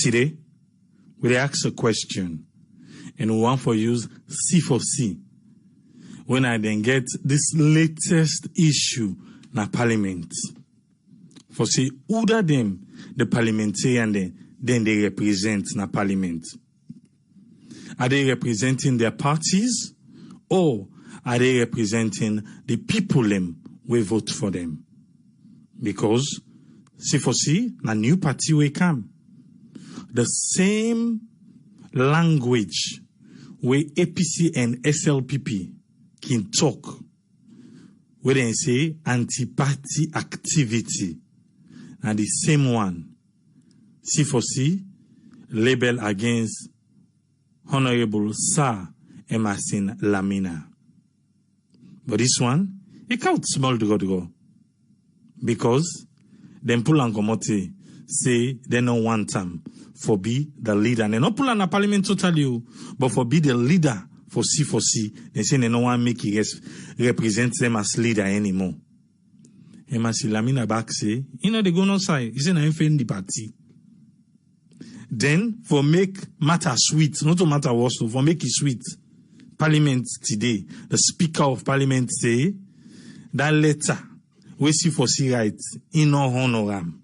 Today, we ask a question, and we want to use C4C. When I then get this latest issue na Parliament, for say, who da them, the parliamentarian then they represent na Parliament? Are they representing their parties, or are they representing the people them we vote for them? Because C4C, na new party we come. The same language where APC and SLPP can talk, where they say anti-party activity, and the same one, C4C label against Honorable Sir Emerson Lamina. But this one, it can't small go. Because them pull and comote say they don't want them for be the leader. And they not pull on a parliament totally, but for be the leader for C4C, they say they don't want to make it represent them as leader anymore. Emerson Lamina back say, they go no side. He say na the party. Then for make matter sweet, not to matter what, so for make it sweet. Parliament today, the Speaker of Parliament say that letter we C4C right in no honoram.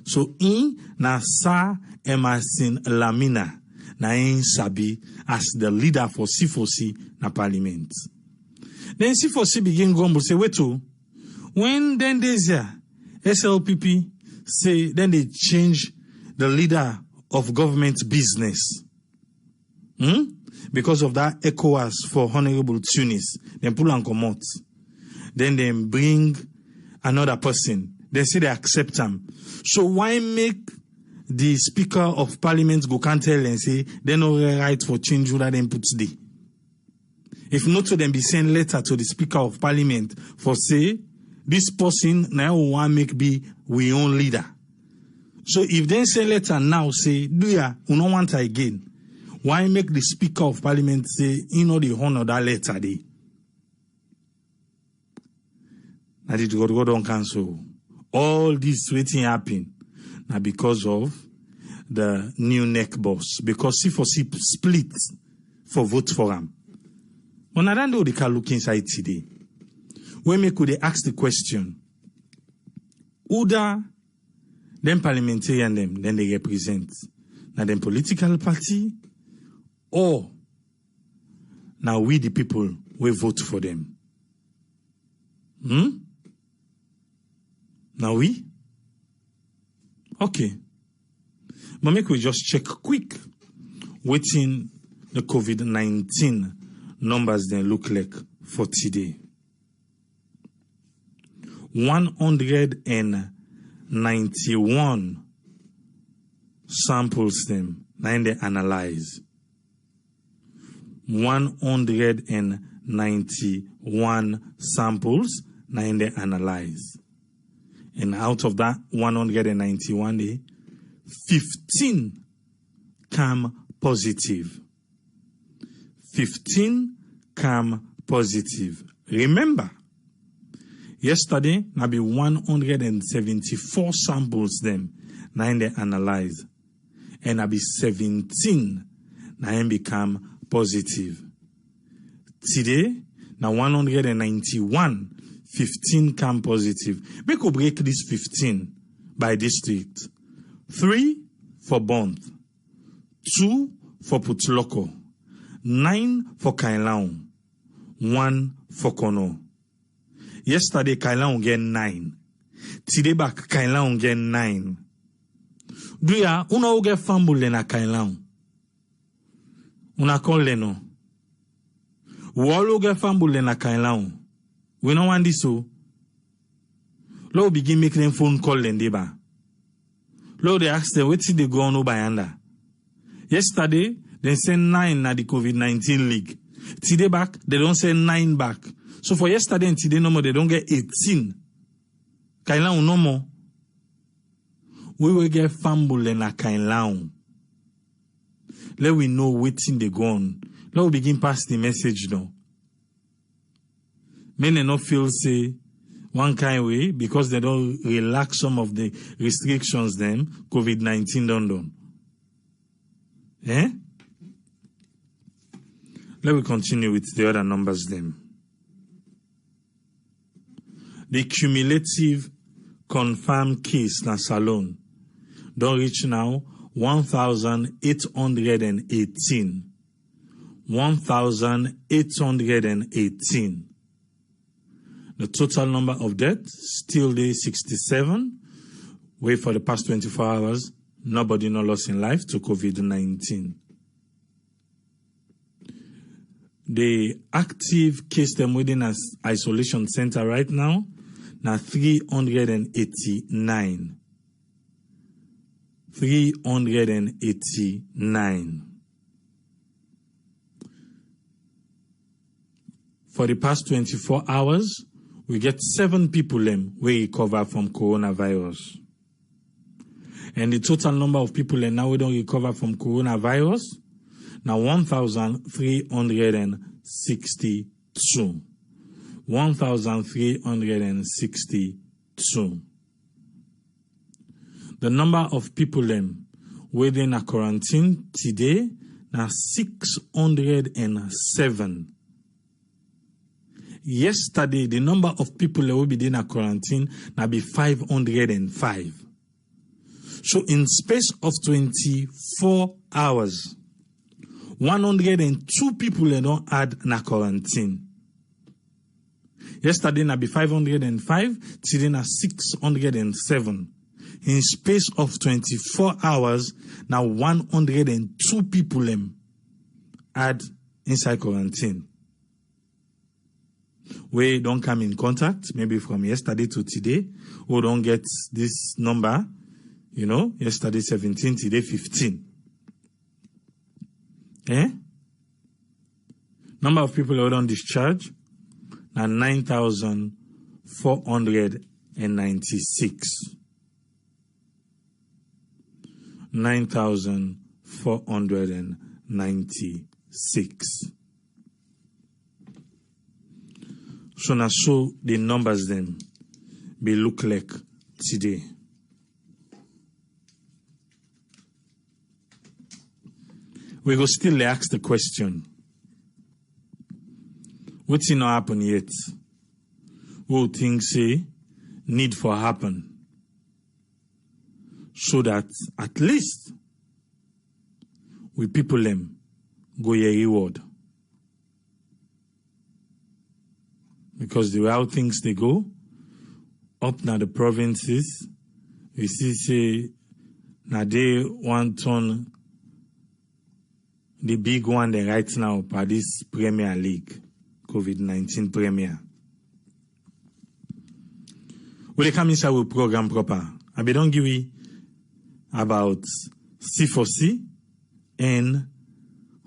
So in na Sir Emerson Lamina na in sabi as the leader for C4C na Parliament. Then C4C begin grumble say wait to when then there's SLPP say then they change the leader of government business. Because of that ECOWAS for Honorable Tunis, then pull and come out. Then they bring another person. They say they accept him. So why make the Speaker of Parliament go can't tell and say they no right for change that then put today? If not to them be send letter to the Speaker of Parliament for say this person now want make be we own leader. So if they send letter now say do ya we don't want her again. Why make the Speaker of Parliament say, the honor that letter day? Now did God don't cancel. All this waiting happen now because of the new neck boss. Because C4C split for vote for him. But I don't know they can look inside today. When me could they ask the question, who da them parliamentarian then they represent? Now them political party? Or now we the people we vote for them. Now we? Okay. But make we just check quick waiting the COVID-19 numbers then look like for today. 191 samples them now they analyze. 191 samples now they analyze. And out of that 191, 15 come positive. 15 come positive. Remember, yesterday, now be 174 samples them now they analyze. And now be 17 now become positive. Today, now 191, 15 come positive. We could break this 15 by district. 3 for Bond, 2 for Putloko, 9 for Kailaon, 1 for Kono. Yesterday, Kailaon get 9. Today back, Kailaon get 9. Do ya, una get fumble na Kailaon? Una call leno. Wall get fumble na Kailaon. We don't want this so. Lord begin making them phone call and deba. Lord they ask them what did they go on by under. Yesterday they send 9 at the COVID-19 league. Today back they don't send 9 back. So for yesterday and today no more they don't get 18. Kailaon no more. We will get fumble na Kailaon. Let we know waiting they go on. Let we begin pass the message now. Many not feel say one kind way because they don't relax some of the restrictions them COVID-19 done. Eh? Let me continue with the other numbers then. The cumulative confirmed case na Salone don't reach now 1,818. 1,818. The total number of deaths still there 67. Wait for the past 24 hours, nobody no lost in life to COVID-19. The active case them within an isolation center right now, now 389. 389. For the past 24 hours, we get 7 people we recover from coronavirus. And the total number of people now we don't recover from coronavirus, now 1,362. 1,362. The number of people within a quarantine today now 607. Yesterday, the number of people that will be in a quarantine now be 505. So in space of 24 hours, 102 people don't add na quarantine. Yesterday na be 505, today na 607. In space of 24 hours, now 102 people add inside quarantine. We don't come in contact, maybe from yesterday to today, or don't get this number, yesterday 17, today 15. Number of people who don't discharge, now 9,496. 9,496. So now so the numbers then be look like today. We go still ask the question. What's not happen yet? Who things say need for happen? So that at least we people go a reward. Because the way how things they go, up now the provinces, we see say now they want on the big one they right now for this Premier League, COVID-19 Premier. Will they come inside with program proper? I be don't give you about C4C and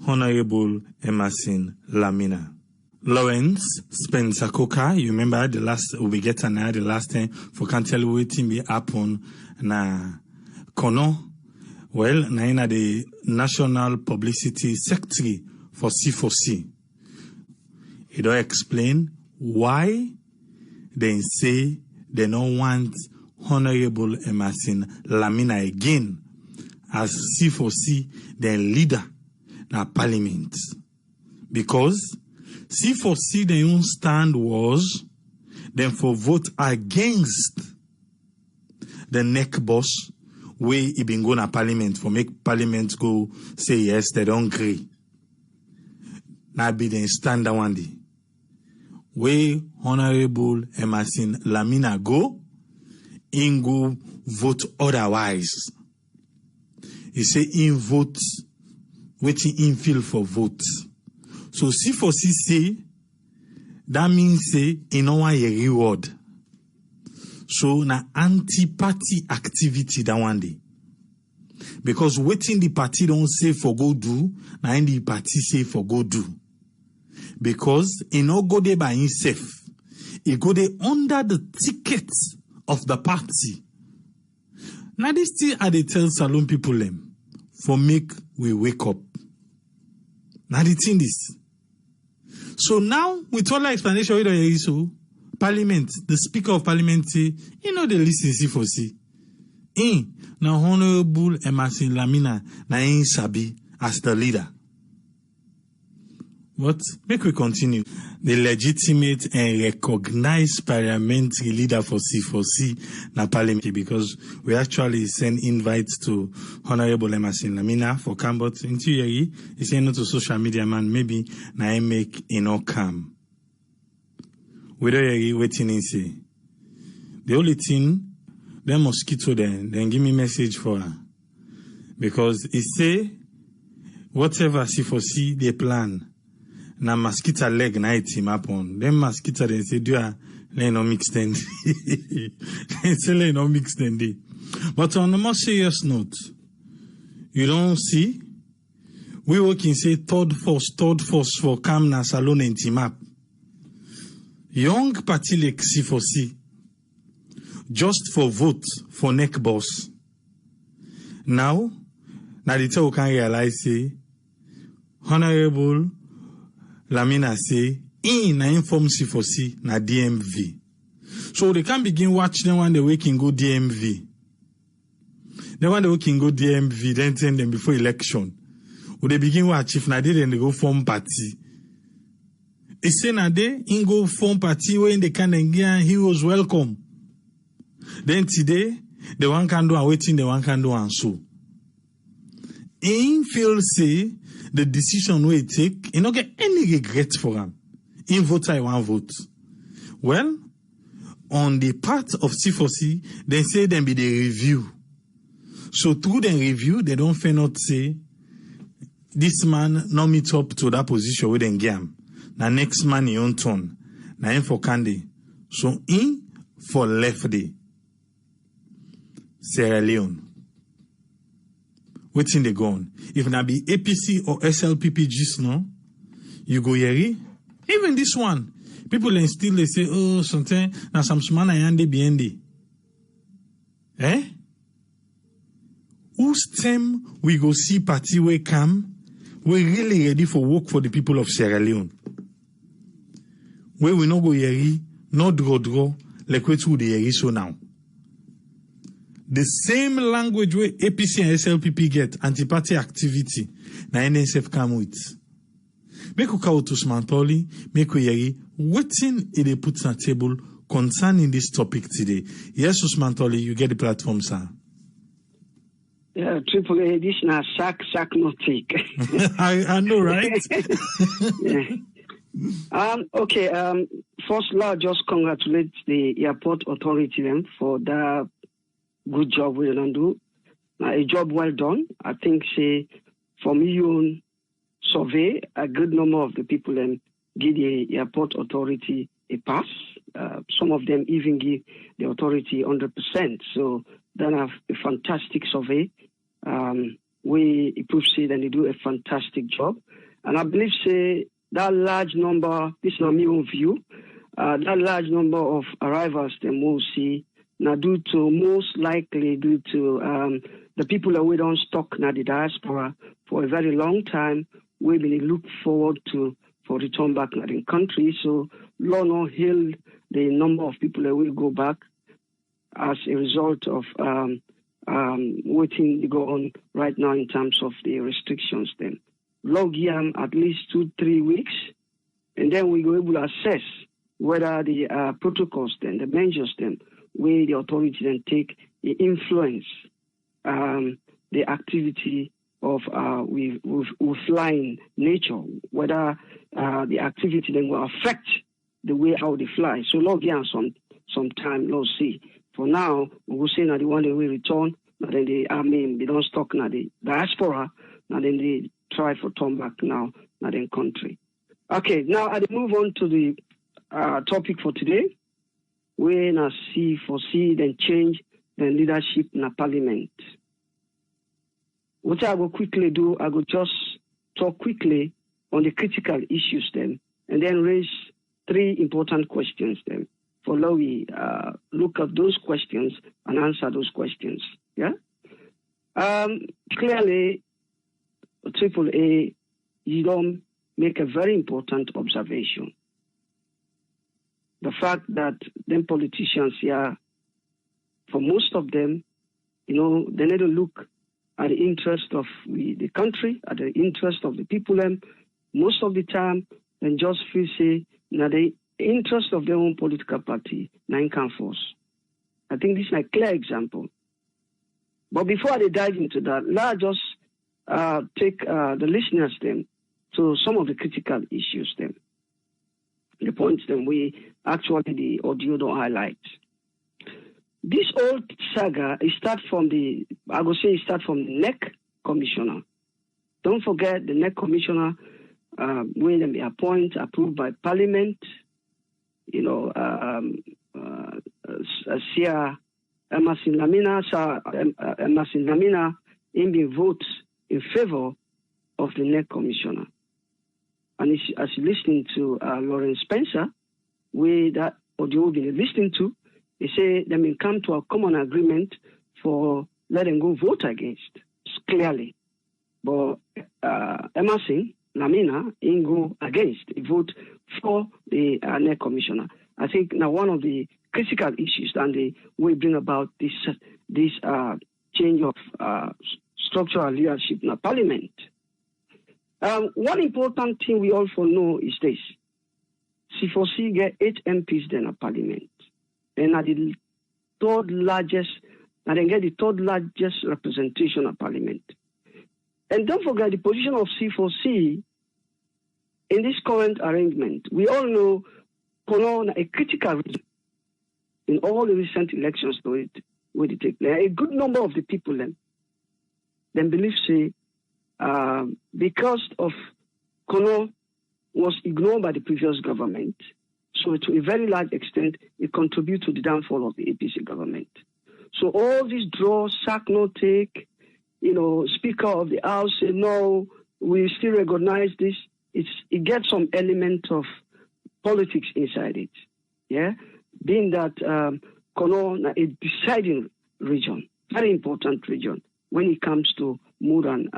Honorable Emerson Lamina. Lawrence Spencer Coker, you remember the last we get the last time for can't tell you waiting be happen na Kono. Well, na the National Publicity Secretary for C4C. He don't explain why they say they don't want Honorable Emerson Lamina again as C4C, their leader na Parliament. Because C4C, their own stand was then for vote against the neck boss where he been going to Parliament for make Parliament go say yes, they don't agree. Now be the stand that one day. Where Honorable Emerson Lamina go, in go vote otherwise. He say in vote, waiting in feel for vote. So C4C say, that means say, in no want a reward. So na anti-party activity that one day. Because waiting the party don't say for go do, na in the party say for go do. Because he no go there by himself. He go there under the ticket of the party. Now this thing I they tell Salone people for make we wake up. Now the thing is. So now, with all the explanation, we don't hear so. Parliament, the Speaker of Parliament say, they listen C4C. Now Honorable Emerson Lamina, na sabi as the leader. But make we continue. The legitimate and recognized parliamentary leader for C4C na parliament, because we actually send invites to Honorable Lamina for come, but in theory, he say no to social media man, maybe na I make enough come. We don't hear waiting in say. The only thing, them mosquito then give me message for her. Because he say, whatever C4C they plan, na mosquito leg na team up on. Them mosquito they say, do ya, no mixed end. They say, no mixed end. But on a more serious note, you don't see, we working say third force for Kamna Salon and team up. Young party like C4C, just for vote for neck boss. Now the tell can realize say, Honorable Lamina say, na inform C4C na DMV. So they can begin watch them when they can go DMV. Then when they can go DMV, then send them before election. Or they begin watch if na they then they go form party. They say na they in go form party when they can get heroes welcome. Then today, the one can do and waiting, the one can do and so. In feel say the decision we take, you don't get any regret for them. In vote, I want vote. Well, on the part of C4C, they say them be the review. So through the review, they don't fail not say this man not meet up to that position with them game. Now next man in own turn. Now in for candy. So in for left day. Sierra Leone. Waiting they gone. If na be APC or SLPP just no, you go yeri. Even this one, people then still they say, oh, something now some smana yande biendi. Eh? Whose time we go see party we come? We really ready for work for the people of Sierra Leone. Where we no go yeri, no draw, like we do the yeri so now. The same language where APC and SLPP get anti-party activity, na NSF come with. Make we call to Smantoli, make we yeri, waiting they put on the table concerning this topic today. Yes, Smantoli, you get the platform, sir. Yeah, triple A, this na sack not take. I know, right? Yeah. Okay, first, I'll just congratulate the airport authority them for that good job we don't do. A job well done. I think, say, for me, survey, a good number of the people give the airport authority a pass. Some of them even give the authority 100%. So, then have a fantastic survey. We prove say that they do a fantastic job. And I believe, say, that large number, this is not my own view, that large number of arrivals that we'll see, now most likely due to the people that we don't stock now the diaspora for a very long time, we really look forward to for return back to the country. So law no heal the number of people that will go back as a result of waiting to go on right now in terms of the restrictions then. Log at least 2-3 weeks, and then we go able to assess whether the protocols then, the measures then, where the authority then take the influence the activity of with flying nature, whether the activity then will affect the way how they fly. So log some time, let's see. For now, we will say now the one they will return, but then they don't stock now the diaspora, now then they try for turn back now in country. Okay, now I move on to the topic for today. When I C4C then change the leadership in the parliament. What I will quickly do, I will just talk quickly on the critical issues then, and then raise 3 important questions then. For now we look at those questions and answer those questions. Yeah. Clearly, AAA, you don't make a very important observation. The fact that them politicians here, for most of them, they need to look at the interest of the country, at the interest of the people, most of the time, then just feel say, now the interest of their own political party, nine can force. I think this is a clear example. But before I dive into that, let's just take the listeners then to some of the critical issues then. The points then we actually the audio don't highlight. This old saga is start from the NEC commissioner. Don't forget the NEC commissioner when they appoint approved by Parliament. You know, Sia Lamina in the vote in favor of the NEC commissioner. And as you listen to Lawrence Spencer, that audio we've been listening to, they say they may come to a common agreement for letting go vote against, clearly. But Emerson, Lamina, in go against, vote for the NEC commissioner. I think now one of the critical issues and the way bring about this change of structural leadership in the Parliament. One important thing we also know is this. C4C get 8 MPs in the Parliament. And at the third largest, and then get the third largest representation of Parliament. And don't forget the position of C4C in this current arrangement. We all know a critical region in all the recent elections where they take place. A good number of the people then believe say because of Kono was ignored by the previous government, so to a very large extent, it contributed to the downfall of the APC government. So all these draw, sack, no take, Speaker of the House say, no, we still recognize this. It gets some element of politics inside it. Yeah, being that Kono a deciding region, very important region when it comes to modern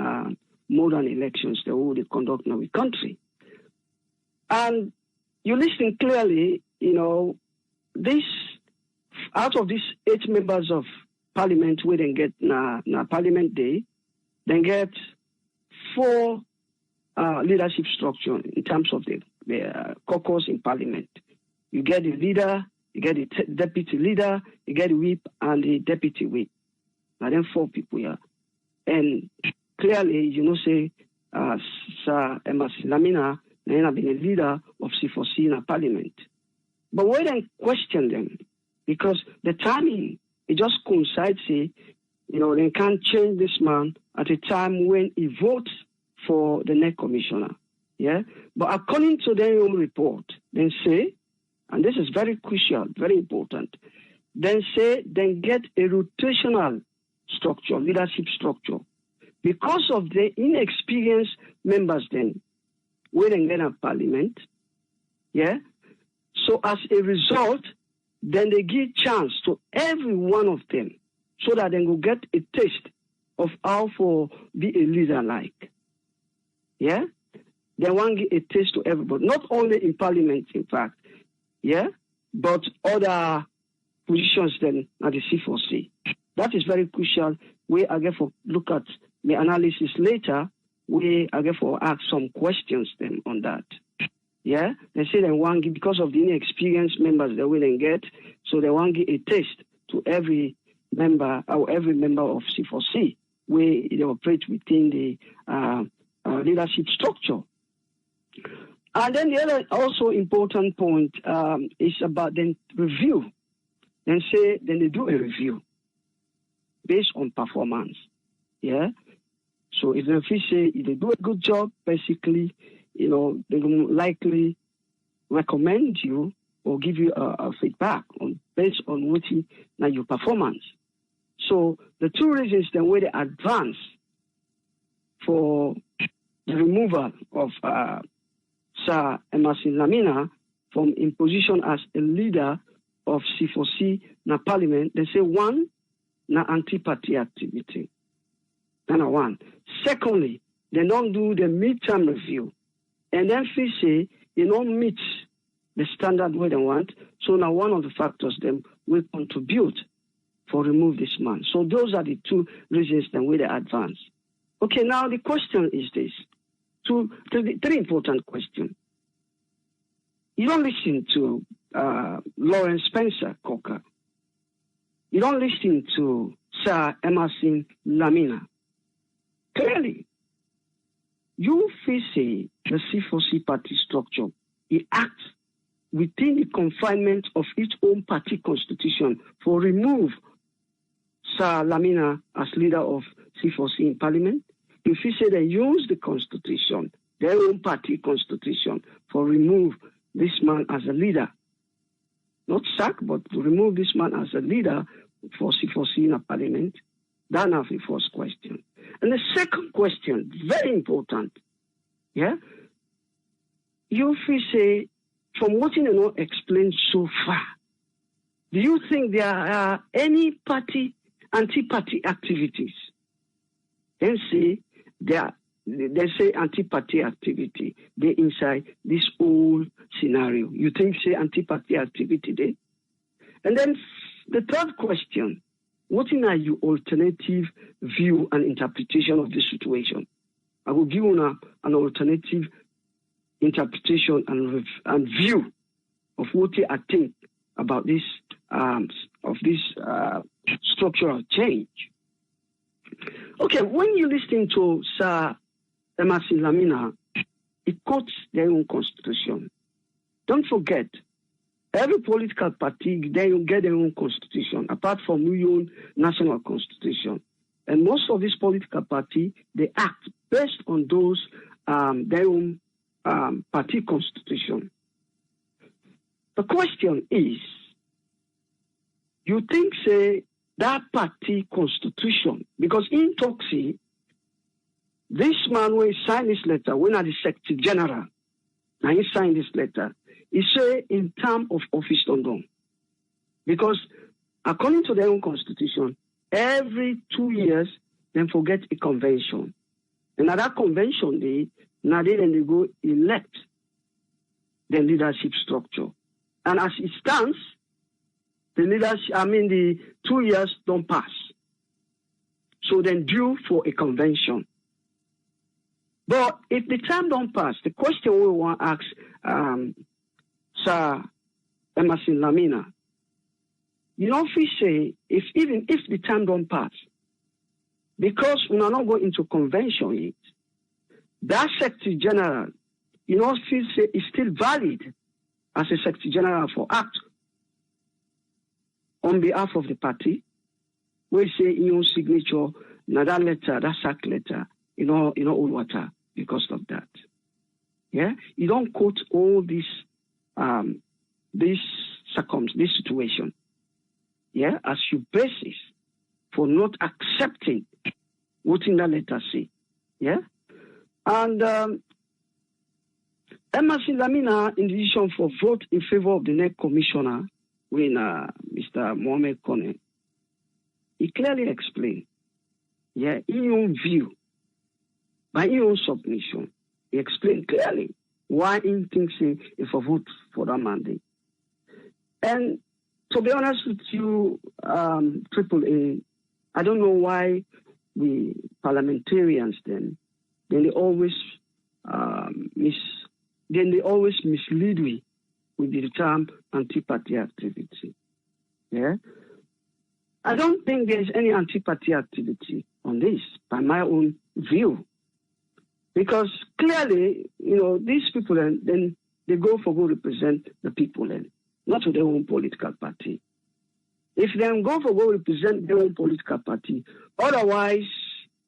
elections, the way they conduct in our country. And you listen clearly, this out of these 8 members of Parliament, we then get na Parliament Day, then get 4 leadership structure in terms of the caucus in Parliament. You get the leader, you get the deputy leader, you get the whip and the deputy whip. Now then 4 people here. And clearly, say, Sir Emerson Lamina have been a leader of C4C in a Parliament. But we then question them because the timing, it just coincides, they can't change this man at a time when he votes for the NEC commissioner. Yeah. But according to their own report, then say, and this is very crucial, very important, then get a rotational structure, leadership structure. Because of the inexperienced members then, we then get a Parliament. Yeah. So as a result, then they give chance to every one of them so that they will get a taste of how to be a leader like. Yeah? They want to give a taste to everybody, not only in Parliament, in fact, yeah, but other positions then at the C4C. That is very crucial. We are going to look at the analysis later. We are going to ask some questions then on that. Yeah, they say they want because of the inexperienced members they will then get, so they want to give a taste to every member or every member of C4C where they operate within the leadership structure. And then the other also important point is about then review. Then they do a review based on performance. Yeah. So if they do a good job, basically, they will likely recommend you or give you a feedback based on what your performance. So the 2 reasons then where they advance for the removal of Sir Emerson Lamina from in position as a leader of C4C na Parliament, they say 1, na anti-party activity. Number 1. Secondly, they don't do the midterm review. And then they say they don't meet the standard where they want. So now one of the factors them will contribute for remove this man. So those are the two reasons then we advance. Okay, now the question is this. Three important questions. You don't listen to Lawrence Spencer Coker. You don't listen to Sir Emerson Lamina. Clearly, you face the C4C party structure. It acts within the confinement of its own party constitution for remove Sir Lamina as leader of C4C in Parliament. If you say they use the constitution, their own party constitution, for remove this man as a leader, not sack, but to remove this man as a leader for C4C in a Parliament, that's the first question. And the second question, very important, yeah, you say, from what you know explained so far, do you think there are any anti-party activities? Then say they say anti-party activity. They inside this whole scenario. You think say anti-party activity there? And then the third question, what is your alternative view and interpretation of this situation? I will give you an alternative interpretation and view of what I think about this structural change. Okay, when you listen to Sir Emerson Lamina, it quotes their own constitution. Don't forget, every political party, they get their own constitution, apart from your own national constitution. And most of these political parties, they act based on those, their own party constitution. The question is, you think, say, that party constitution, because in Toxi, this man will sign this letter, when at the Secretary General, and he signed this letter, he say in terms of office done. Because according to their own constitution, every 2 years, then forget a convention. And at that convention, they go elect the leadership structure. And as it stands, the 2 years don't pass. So then due for a convention. But if the time don't pass, the question we want to ask Sir Emerson Lamina, you know, if we say, even if the time don't pass, because we are not going into convention yet, that Secretary General, you know, is still valid as a Secretary General for act on behalf of the party. We say in your signature, now that letter, that sack letter, all water because of that. Yeah, you don't quote all this situation. Yeah, as your basis for not accepting what in that letter say. Yeah, and Emerson Lamina, in decision for vote in favor of the next commissioner, when Mr. Mohamed Kone, he clearly explained, yeah, in your view, by your own submission, he explained clearly why he thinks if a vote for that mandate. And to be honest with you, AAA, I don't know why the parliamentarians then they always mislead me with the term anti-party activity. Yeah, I don't think there is any anti-party activity on this, by my own view, because clearly, these people then they go represent the people and not to their own political party. If they go represent their own political party, otherwise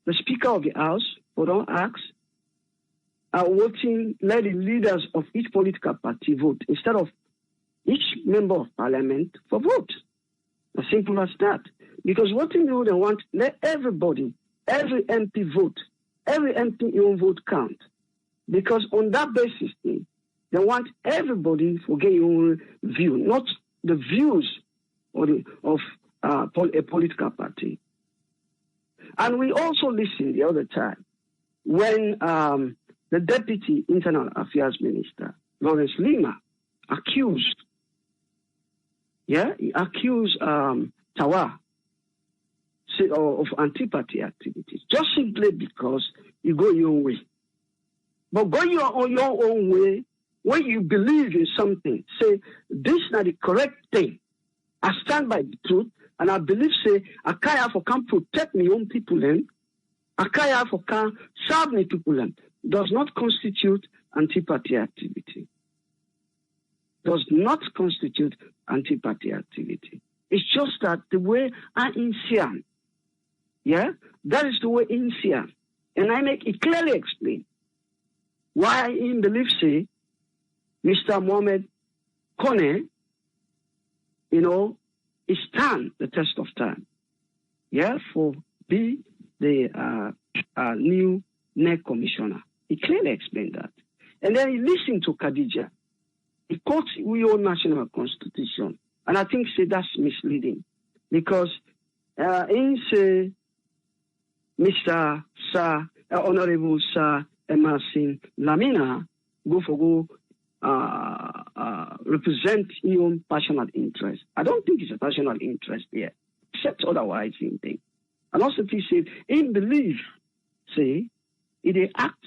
the Speaker of the House will don't ask, are voting, let the leaders of each political party vote instead of each member of parliament for vote. As simple as that. Because what they want, let everybody, every MP vote, every MP own vote count. Because on that basis, they want everybody to get your own view, not the views of a political party. And we also listened the other time when the Deputy Internal Affairs Minister, Lawrence Lima, accused Tawa of anti-party activities, just simply because you go your own way. But go your own way when you believe in something. Say, this is not the correct thing. I stand by the truth, and I believe, say, I can protect my own people, and I can serve my people, and does not constitute anti-party activity. Does not constitute anti-party activity. It's just that the way I insist, yeah, that is the way in Sia. And I make it clearly explain why in belief say Mr. Mohamed Kone, is stand the test of time. Yeah, for be the new NEC commissioner. He clearly explained that. And then he listened to Khadija. He quotes our national constitution. And I think say that's misleading. Because in say Mr. Sir, Honorable Sir Emerson Lamina go represent your own personal interest. I don't think it's a personal interest here, except otherwise in thing. And also he said, in belief, say, they act,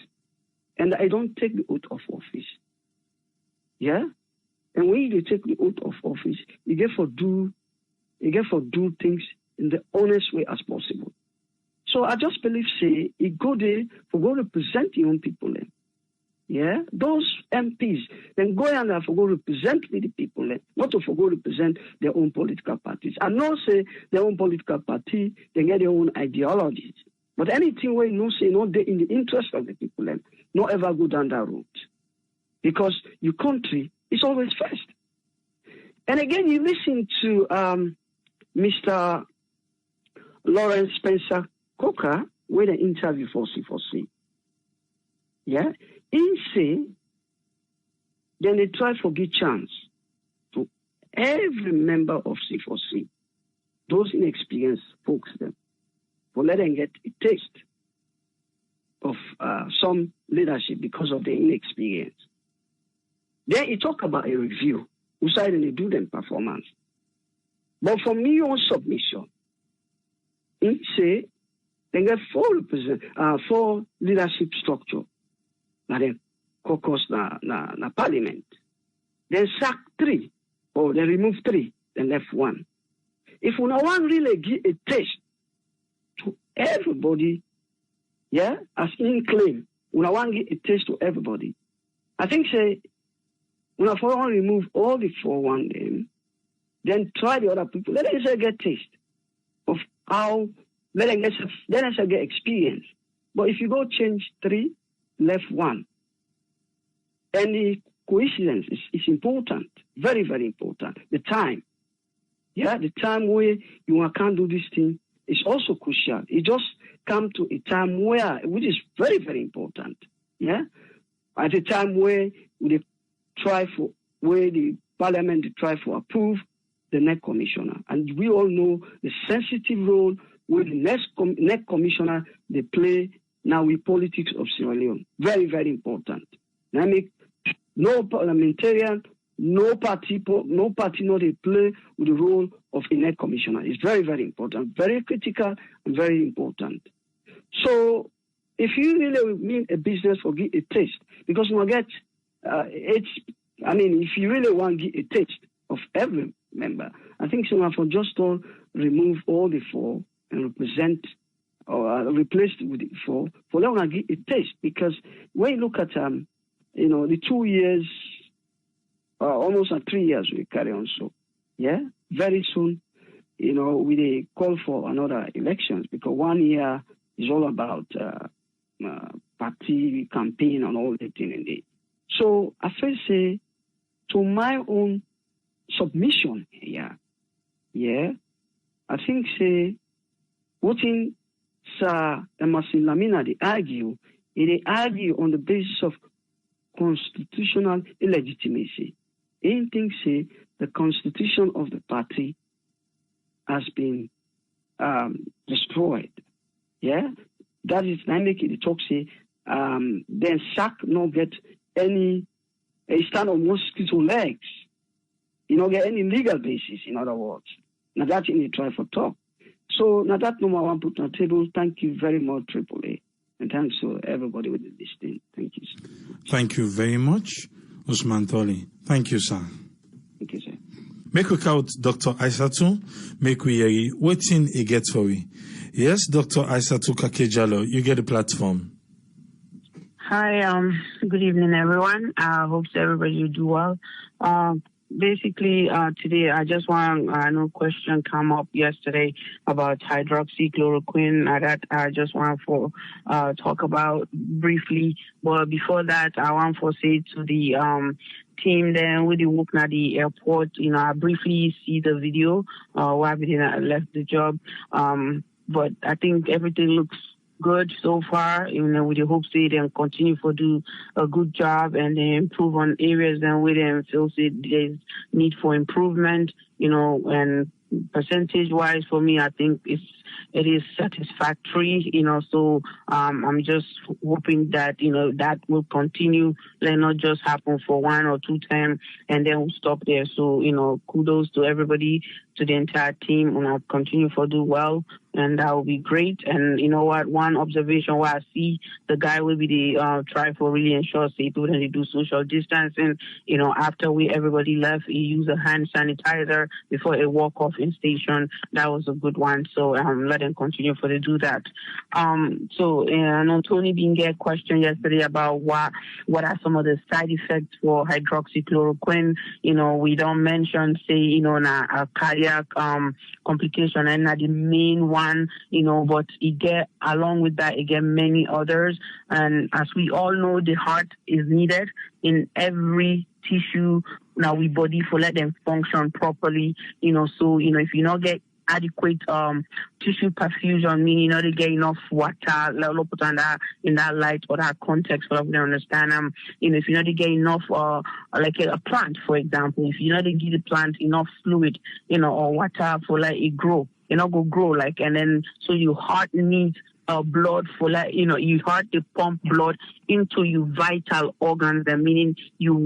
and I don't take the oath of office. Yeah? And when they take the oath of office, you get for do things in the honest way as possible. So I just believe, say, you go there for go represent your own people. Yeah, those MPs then go and for go represent the people, not to for go represent their own political parties. And not say their own political party, they get their own ideologies. But anything where you say not in the interest of the people, not ever go down that route. Because your country is always first. And again, you listen to Mr. Lawrence Spencer Coker with an interview for C4C. Yeah? He say, then they try to give chance to every member of C4C, those inexperienced folks, them, for let them get a taste of some leadership because of their inexperience. Then he talk about a review, who side they do them performance. But for me on submission, he say, they get four leadership structure. Now then caucus na parliament. Then sack 3, or they remove 3, then left 1. If we no one really give a taste to everybody, yeah, as in claim, we no one give a taste to everybody. I think say we no for one remove all the 4-1 then try the other people. Let them say get taste of how let them get experience. But if you go change 3, left 1. And the coincidence is important, very, very important. The time. Yeah, the time where you can't do this thing is also crucial. It just come to a time which is very, very important. Yeah, at a time where the parliament try to approve the NEC commissioner. And we all know the sensitive role where the NEC commissioner they play now with politics of Sierra Leone. Very, very important. I mean, no parliamentarian, no party, not they play with the role of a NEC commissioner. It's very, very important, very critical and very important. So if you really mean a business for get a taste, because we get if you really want to get a taste of every member, I think so for just to remove all the 4 and represent or replace it with the 4 for let them get a taste. Because when you look at the 2 years, almost 3 years we carry on. So, yeah, very soon, we call for another elections because 1 year is all about party campaign and all that thing. So I first say to my own submission here, yeah, I think say what in Sir Emerson Lamina they argue on the basis of constitutional illegitimacy. Anything say the constitution of the party has been destroyed. Yeah, that is I make it talk say then SAC not get any stand on mosquito legs. You don't get any legal basis, in other words. Now that's in the try for talk. So now that number one put on the table. Thank you very much, AAA. And thanks to everybody with this thing. Thank you, sir. Thank you very much, Usman Toli. Thank you, sir. Thank you, sir. Make we count Dr. Aissatou. Make we hear waiting he gets for we. Yes, Dr. Aissatou Kakejalo, you get the platform. Hi, good evening, everyone. I hope everybody will do well. Basically, today I just want no question come up yesterday about hydroxychloroquine that I just want to talk about briefly. But before that, I want to say to the team then with the work at the airport, I briefly see the video where I left the job. But I think everything looks good so far, with the hopes they then continue to do a good job and then improve on areas then where they feel there's need for improvement, and percentage-wise for me, I think it is satisfactory, so I'm just hoping that, that will continue, not just happen for 1 or 2 times and then we'll stop there. So, kudos to everybody, to the entire team, and I'll continue to do well, and that will be great. And you know what, one observation where I see the guy will be the try for really ensure people when they do social distancing, after everybody left, he used a hand sanitizer before a walk off in station. That was a good one. So let them continue to do that. So I know Tony didn't get a question yesterday about what are some of the side effects for hydroxychloroquine. We don't mention, say, a cardiac complication and not the main one, but along with that, many others. And as we all know, the heart is needed in every tissue now we body for let them function properly, so, if you not get adequate tissue perfusion, meaning they get enough water, in that light or that context, for them to understand. If you not get enough, like a plant, for example, if you not give the plant enough fluid, or water for it grow, go grow and then so your heart needs blood for you heart to pump blood into your vital organs, and meaning your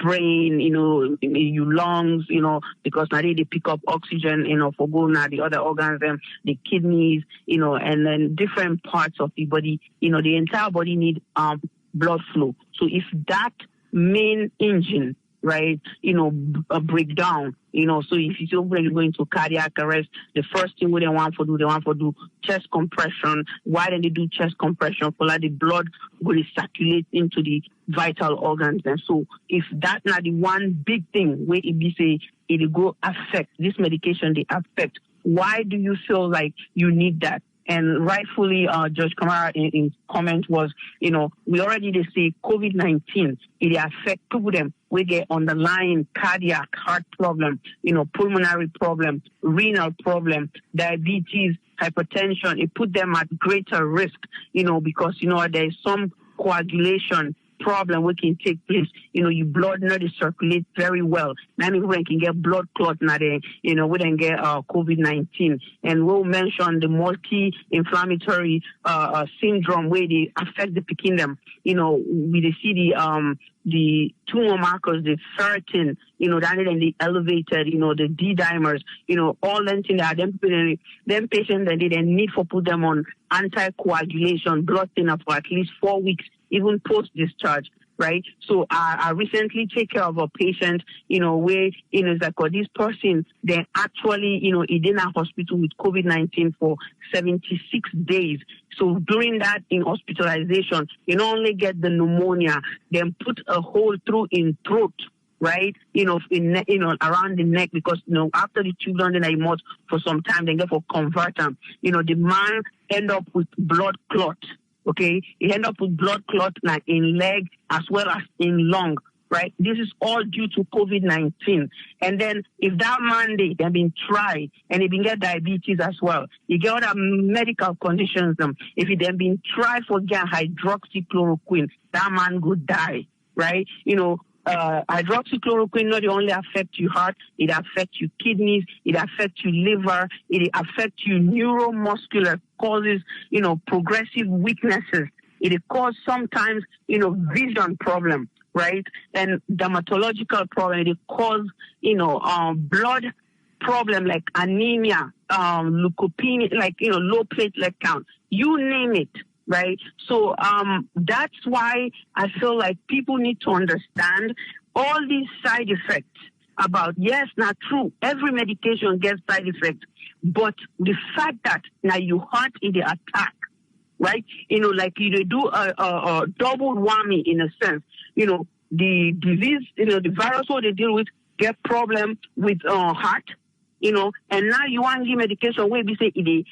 brain, your lungs, because now they pick up oxygen, for going now the other organs, the kidneys, and then different parts of the body, the entire body need blood flow. So if that main engine, right, break down, so if you're going to cardiac arrest, the first thing they want to do chest compression. Why don't they do chest compression? For the blood will circulate into the vital organs. And so if that's not the one big thing where it go affect this medication, they affect. Why do you feel like you need that? And rightfully, Judge Kamara in comment was, we already say COVID-19, it affects people them. We get underlying cardiac, heart problem, pulmonary problem, renal problem, diabetes, hypertension. It put them at greater risk, because, there's some coagulation problem which can take place. Your blood not circulate very well. Many people can get blood clot now, we then get COVID-19. And we'll mention the multi-inflammatory syndrome where they affect the kingdom. We see the tumor markers, the ferritin, that and the elevated, the D-dimers, all them things that them patients that they need for put them on anticoagulation, blood thinner for at least 4 weeks, even post-discharge, right? So I recently take care of a patient, where, it's like, this person, then actually, he in a hospital with COVID-19 for 76 days. So during that in hospitalization, you not only get the pneumonia, then put a hole through in throat, right? Around the neck, because, after the tube done in a mouth for some time, they get for converter. The man end up with blood clot. Okay, he end up with blood clot like in leg as well as in lung, right? This is all due to COVID-19. And then if that man they been tried and he been get diabetes as well, you get other medical conditions. If he then been tried for get hydroxychloroquine, that man could die, right? Hydroxychloroquine not only affects your heart, it affects your kidneys, it affects your liver, it affects your neuromuscular, causes, progressive weaknesses. It causes sometimes, vision problem, right? And dermatological problem. It causes, blood problem like anemia, leukopenia, like, low platelet count, you name it, right? So that's why I feel like people need to understand all these side effects about, yes, not true. Every medication gets side effects, but the fact that now you heart in the attack, right? Like you do a double whammy in a sense. The disease, the virus what they deal with get problem with heart, and now you want to give medication where we say it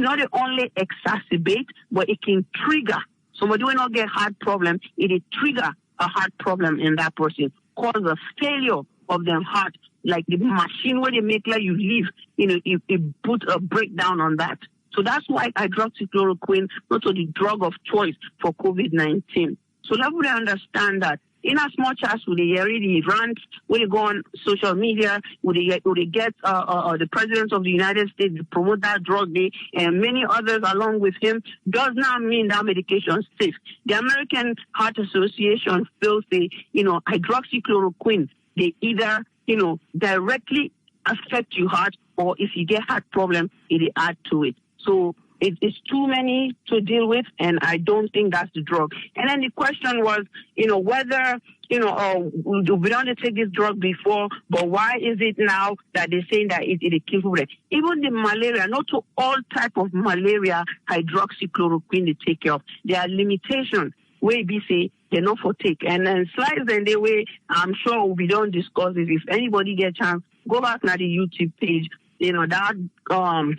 not only exacerbate, but it can trigger. Somebody will not get heart problem, it trigger a heart problem in that person, cause a failure of their heart, like the machine where they make like you live, it put a breakdown on that. So that's why hydroxychloroquine not the drug of choice for COVID-19. So let me understand that. In as much as would they already rant, when they go on social media, would they get the President of the United States to promote that drug day and many others along with him, does not mean that medication is safe. The American Heart Association feels hydroxychloroquine, they either, directly affect your heart, or if you get heart problem, it add to it. So it's too many to deal with, and I don't think that's the drug. And then the question was, whether, we don't take this drug before, but why is it now that they're saying that it kills people? Even the malaria, not to all type of malaria, hydroxychloroquine they take care of. There are limitations where we say they're not for take. And then slides and the way, I'm sure we don't discuss it. If anybody get a chance, go back to the YouTube page. That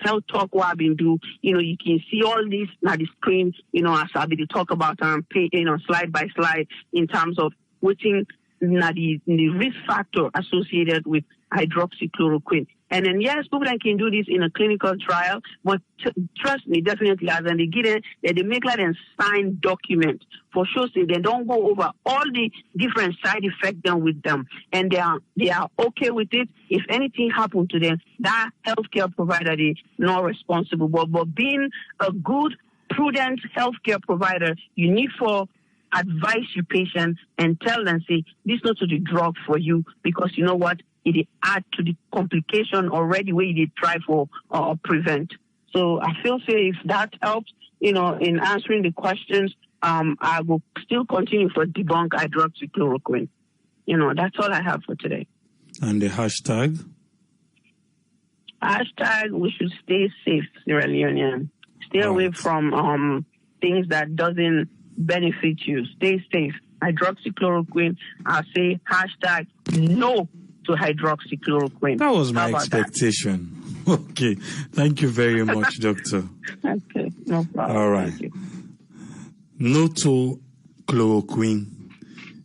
health talk what I've been do, you can see all this on the screen, as I've been talk about slide by slide in terms of what's the risk factor associated with hydroxychloroquine. And then, yes, people can do this in a clinical trial, but trust me, definitely, as they get it, they make like a signed document for sure, so they don't go over all the different side effects done with them. And they are okay with it. If anything happened to them, that healthcare provider is not responsible. But being a good, prudent healthcare provider, you need for advise your patient and tell them, say, this is not the drug for you, because you know what? It add to the complication already where you try for or prevent. So I feel if that helps, in answering the questions, I will still continue for debunk hydroxychloroquine. That's all I have for today. And the hashtag? Hashtag, we should stay safe, Sierra Leonean. Stay away from things that doesn't benefit you. Stay safe. Hydroxychloroquine, I say hashtag no to hydroxychloroquine. That was my expectation. Okay. Thank you very much, Doctor. Okay. No problem. All right. No to chloroquine.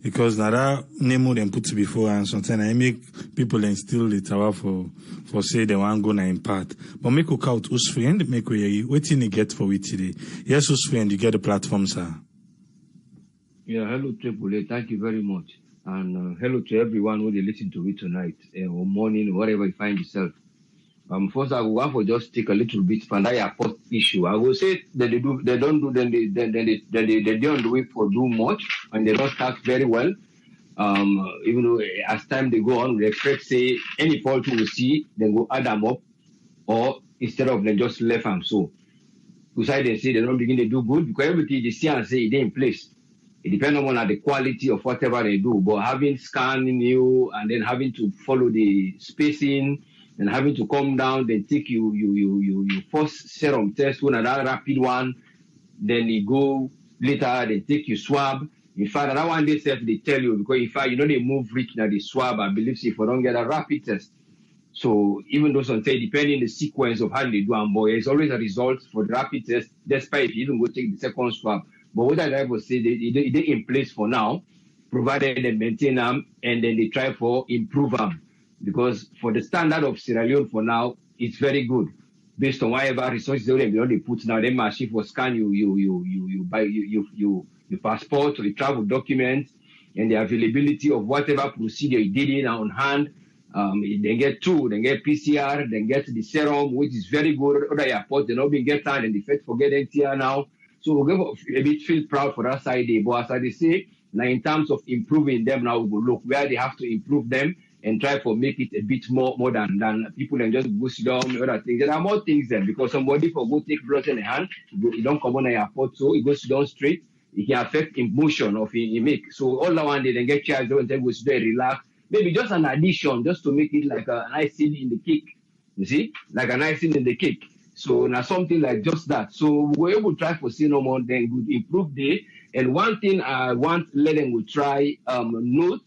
Because now that name them put before and sometimes I make people instill it for say they want to go in part. But make a count who's friend, make what you get for it today. Yes, who's friend, you get the platform, sir. Yeah, hello, Triple A. Thank you very much. And hello to everyone who they listen to it tonight or morning, or wherever you find yourself. First, I will want to just take a little bit from that first issue. I will say that they don't do it for do much, and they don't start very well. Even though as time they go on, we expect say any fault we will see, then go add them up, or instead of them just left them so. Beside they say they don't begin to do good because everything they see and say it ain't in place. It depends on the quality of whatever they do, but having scanning you and then having to follow the spacing and having to come down, then take you first serum test, one another rapid one, then you go later, they take you swab. In fact, that one they say they tell you because in fact they move rich now the swab. I believe if you don't get a rapid test. So even though sometimes depending on the sequence of how they do and boy, it's always a result for the rapid test, despite if you even go take the second swab. But what I will say, they're in place for now, provided they maintain them and then they try for improve them. Because for the standard of Sierra Leone for now, it's very good. Based on whatever resources they put now, they machine for scan you buy your passport or your travel documents and the availability of whatever procedure you did in on hand. They get two, they get PCR, they get the serum, which is very good. Other airports, they not been get time and the Fed forget NTR now. So we're going to a bit feel proud for that side. But as I say, now in terms of improving them, now we will look where they have to improve them and try to make it a bit more than people and just go sit down other things. There are more things there because somebody for go take blood in the hand, you don't come on a airport, so it goes down straight. It can affect emotion of him make. So all that one day then get charged and then go sit there, relax. Maybe just an addition, just to make it like an icing in the cake. You see, like an icing in the cake. So now something like just that. So we're able to try for see no more, then good improve day. And one thing I want let them go try note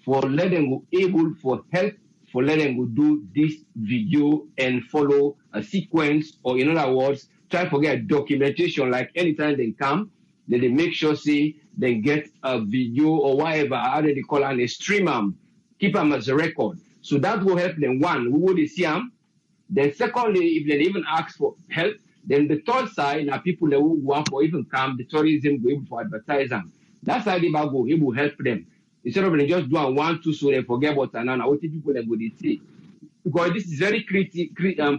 for let them go able for help for let them go do this video and follow a sequence, or in other words, try to get documentation like anytime they come, then they make sure say they get a video or whatever, how they call it, a stream them, keep them as a record. So that will help them. One, we will see them. Then secondly, if they even ask for help, then the third side, now people that will want for even come, the tourism go able to advertise them. That's how they go, it will help them. Instead of them just doing 1, 2, so they forget about another, what people that go say. Because this is very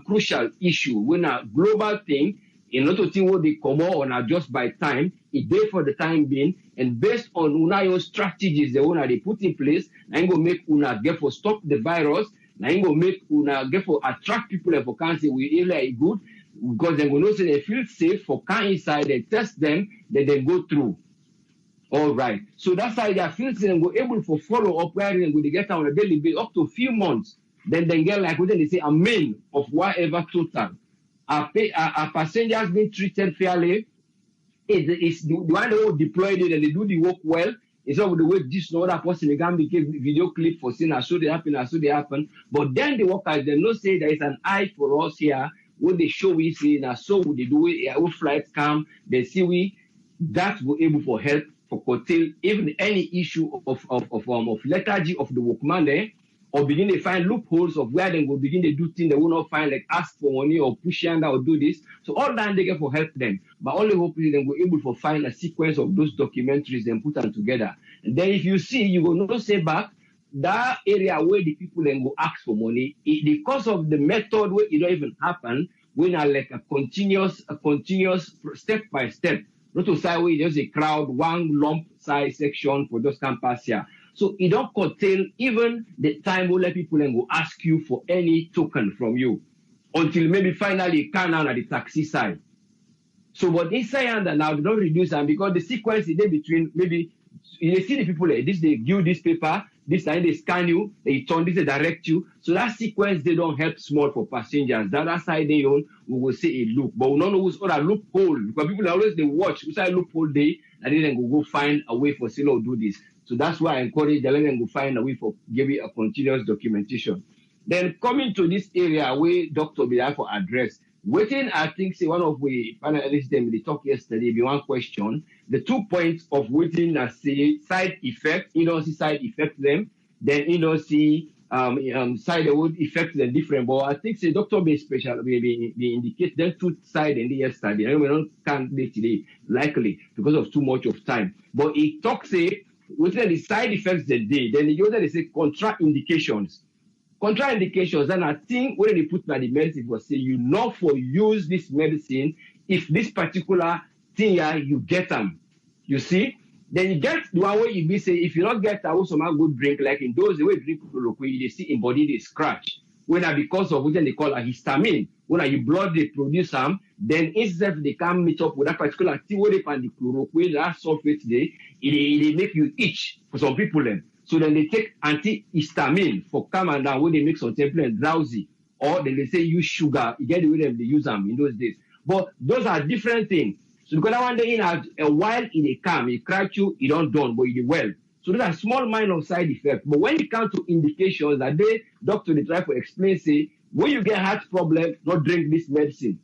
crucial issue. When a global thing, in order to think what they come out on just by time, it there for the time being, and based on your strategies they put in place, and go make una get for stop the virus. Now you go make una get for attract people that for cancer we really good because they go know say they feel safe for can inside, they test them, then they go through. All right. So that's how they feel safe and go able to follow up where they go to get on a daily basis up to a few months. Then they get like what they say a mean of whatever total. Our passengers being treated fairly. It's the one they will deploy it and they do the work well. It's not the way this no other person they can make a video clip for seeing so they happen. But then the workers they know say there is an eye for us here. What they show we see now, so they do it. Our flights come, they see we that will able for help for curtail even any issue of lethargy of the workman there, or begin to find loopholes of where they will begin to do things they will not find, like ask for money or push under or do this. So all that they get for help them. But only hopefully they will able to find a sequence of those documentaries and put them together. And then if you see, you will not say back that area where the people then go ask for money, because of the method where it don't even happen, when are like a continuous step by step. Not to say we just a crowd, one lump size section for those campus here. So it don't curtail even the time where people then go ask you for any token from you until maybe finally it can down at the taxi side. So but inside and now they don't reduce them because the sequence is there between maybe you see the people like this, they give this paper, this time they scan you, they turn this, they direct you. So that sequence they don't help small for passengers. The other side they own, we will say a loop. But we don't know who's other loophole because people always they watch which side loophole day and then go find a way for Silo do this. So that's why I encourage them to go find a way for giving a continuous documentation. Then coming to this area where Dr. Bidai for address, waiting, I think, say one of the panelists them they talked yesterday, be one question. The 2 points of waiting as say side effect, you don't see side effect them, then you don't see side would affect them different. But I think say Dr. B special be indicate them two side in the yesterday. I don't can't today likely because of too much of time. But it talks say within the side effects the day, then the other they say contraindications. Contraindications, and I think when they put by the medicine was say you know for use this medicine if this particular thing here you get them. You see? Then you get the one where you be say if you don't get that also man good drink like in those the way drink chloroquine they see in body they scratch. When because of what they call a histamine, when you blood they produce them, then instead they can meet up with that particular thing where they find the chloroquine that sulfate they it make you itch for some people then. So then they take antihistamine for calm and down when they make some temple and drowsy. Or then they say use sugar. You get the way them they use them in those days. But those are different things. So because that one day in a while in a calm, it crack you, it don't done, but it well. So those are small minor side effects. But when it comes to indications that doctor they try to explain, say, when you get heart problem, not drink this medicine.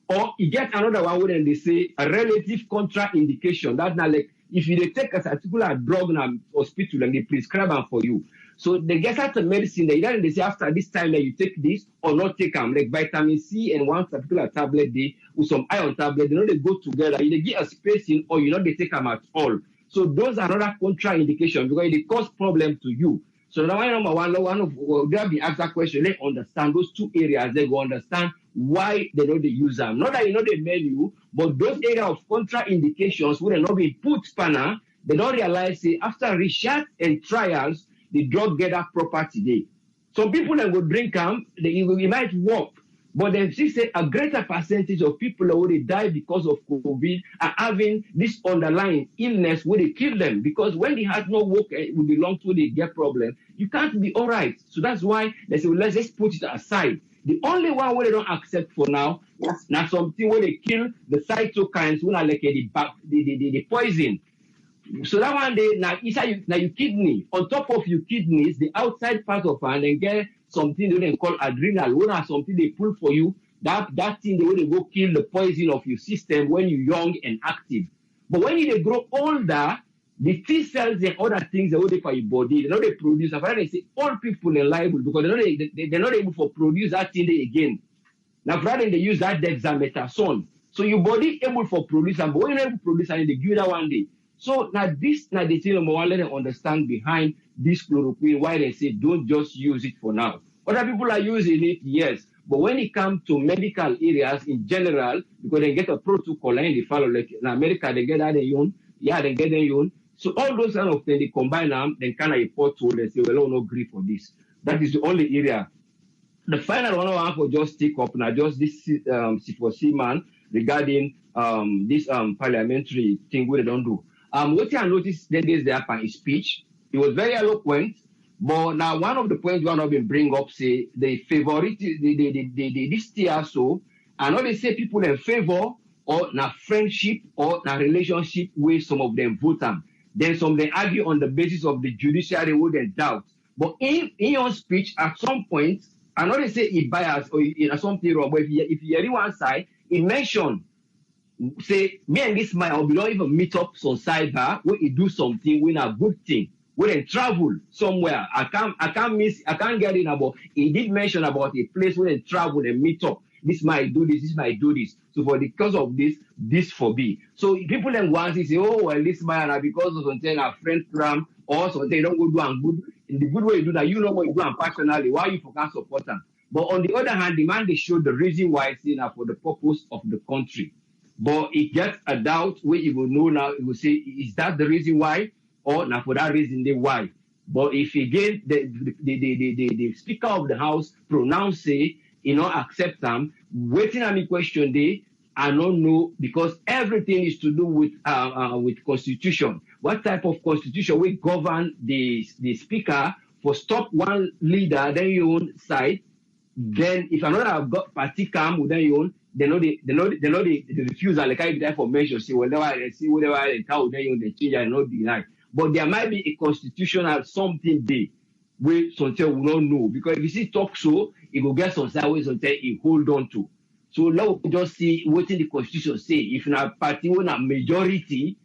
Or you get another one where they say a relative contraindication. That's not like if you take a particular drug in a hospital and they prescribe them for you. So they get out of medicine, they say after this time that you take this or not take them, like vitamin C and one particular tablet day with some iron tablet, they know they go together. They get a spacing or you know they take them at all. So those are another contraindication because they cause problem to you. So now number one of they'll be asked that question, they understand those two areas, they go understand why they know they use them. Not that you know the menu, but those areas of contraindications where they not be put spanner, they don't realize say after research and trials, the drug get that property day. Some people that will drink them, it might work. But then she said a greater percentage of people who they die because of COVID are having this underlying illness where they kill them. Because when they have no work will belong to they get problem, you can't be all right. So that's why they say, well, let's just put it aside. The only one where they don't accept for now is now something where they kill the cytokines when are like the poison. So that one day now inside your kidney, on top of your kidneys, the outside part of it, and then get something they call adrenal, when are something they pull for you, that thing they will go kill the poison of your system when you're young and active. But when you grow older, the T cells and other things they will for your body, they know they produce. I've they say all people are liable because they're not able to produce that thing again. Now, rather they use that dexamethasone. So your body able for produce, but when you're able to produce, and they give you that one day. So now this now the thing number one, let them understand behind this chloroquine why they say don't just use it for now. Other people are using it, yes, but when it comes to medical areas in general, because they get a protocol and they follow, like in America they get that they own, they get their own. So all those kind of things they combine them, then kind of report to they say, well, no agree for this. That is the only area. The final one I want to just take up now, just this C4C man regarding this parliamentary thing where they don't do. What I noticed that is there in his speech, he was very eloquent, but now one of the points one of them bring up say they favorite this TSO, and all they say people in favor or na friendship or na relationship with some of them vote them. Then some they argue on the basis of the judiciary wouldn't doubt. But in your speech at some point, I know they say he bias or something wrong, but if you hear one side, he mentioned say me and this man we don't even meet up some sidebar where he do something when a good thing when they travel somewhere. I can't get in about he did mention about a place where they travel and meet up. This might do this might do this. So for because of this forbid. So people then want to say, oh well, this man because of something a friend program or something don't go do and good in the good way you do that, you know what you do and passionately, why you can't support them. But on the other hand, the man they show the reason why it's in for the purpose of the country. But it gets a doubt where you will know now, you will say, is that the reason why? Or now for that reason, they why? But if again, the Speaker of the House pronounce say, accept them, waiting on me question day, I don't know, because everything is to do with constitution. What type of constitution will govern the Speaker for stop one leader, then your own side, then if another have got party come, then your own, they know the refusal, like I did for measure, see whatever they see, whatever they tell them, they change and not deny. But there might be a constitutional something there where something will not know. Because if you see talk show, it will get some side where something it hold on to. So now we just see what the constitution say. If a party want a majority,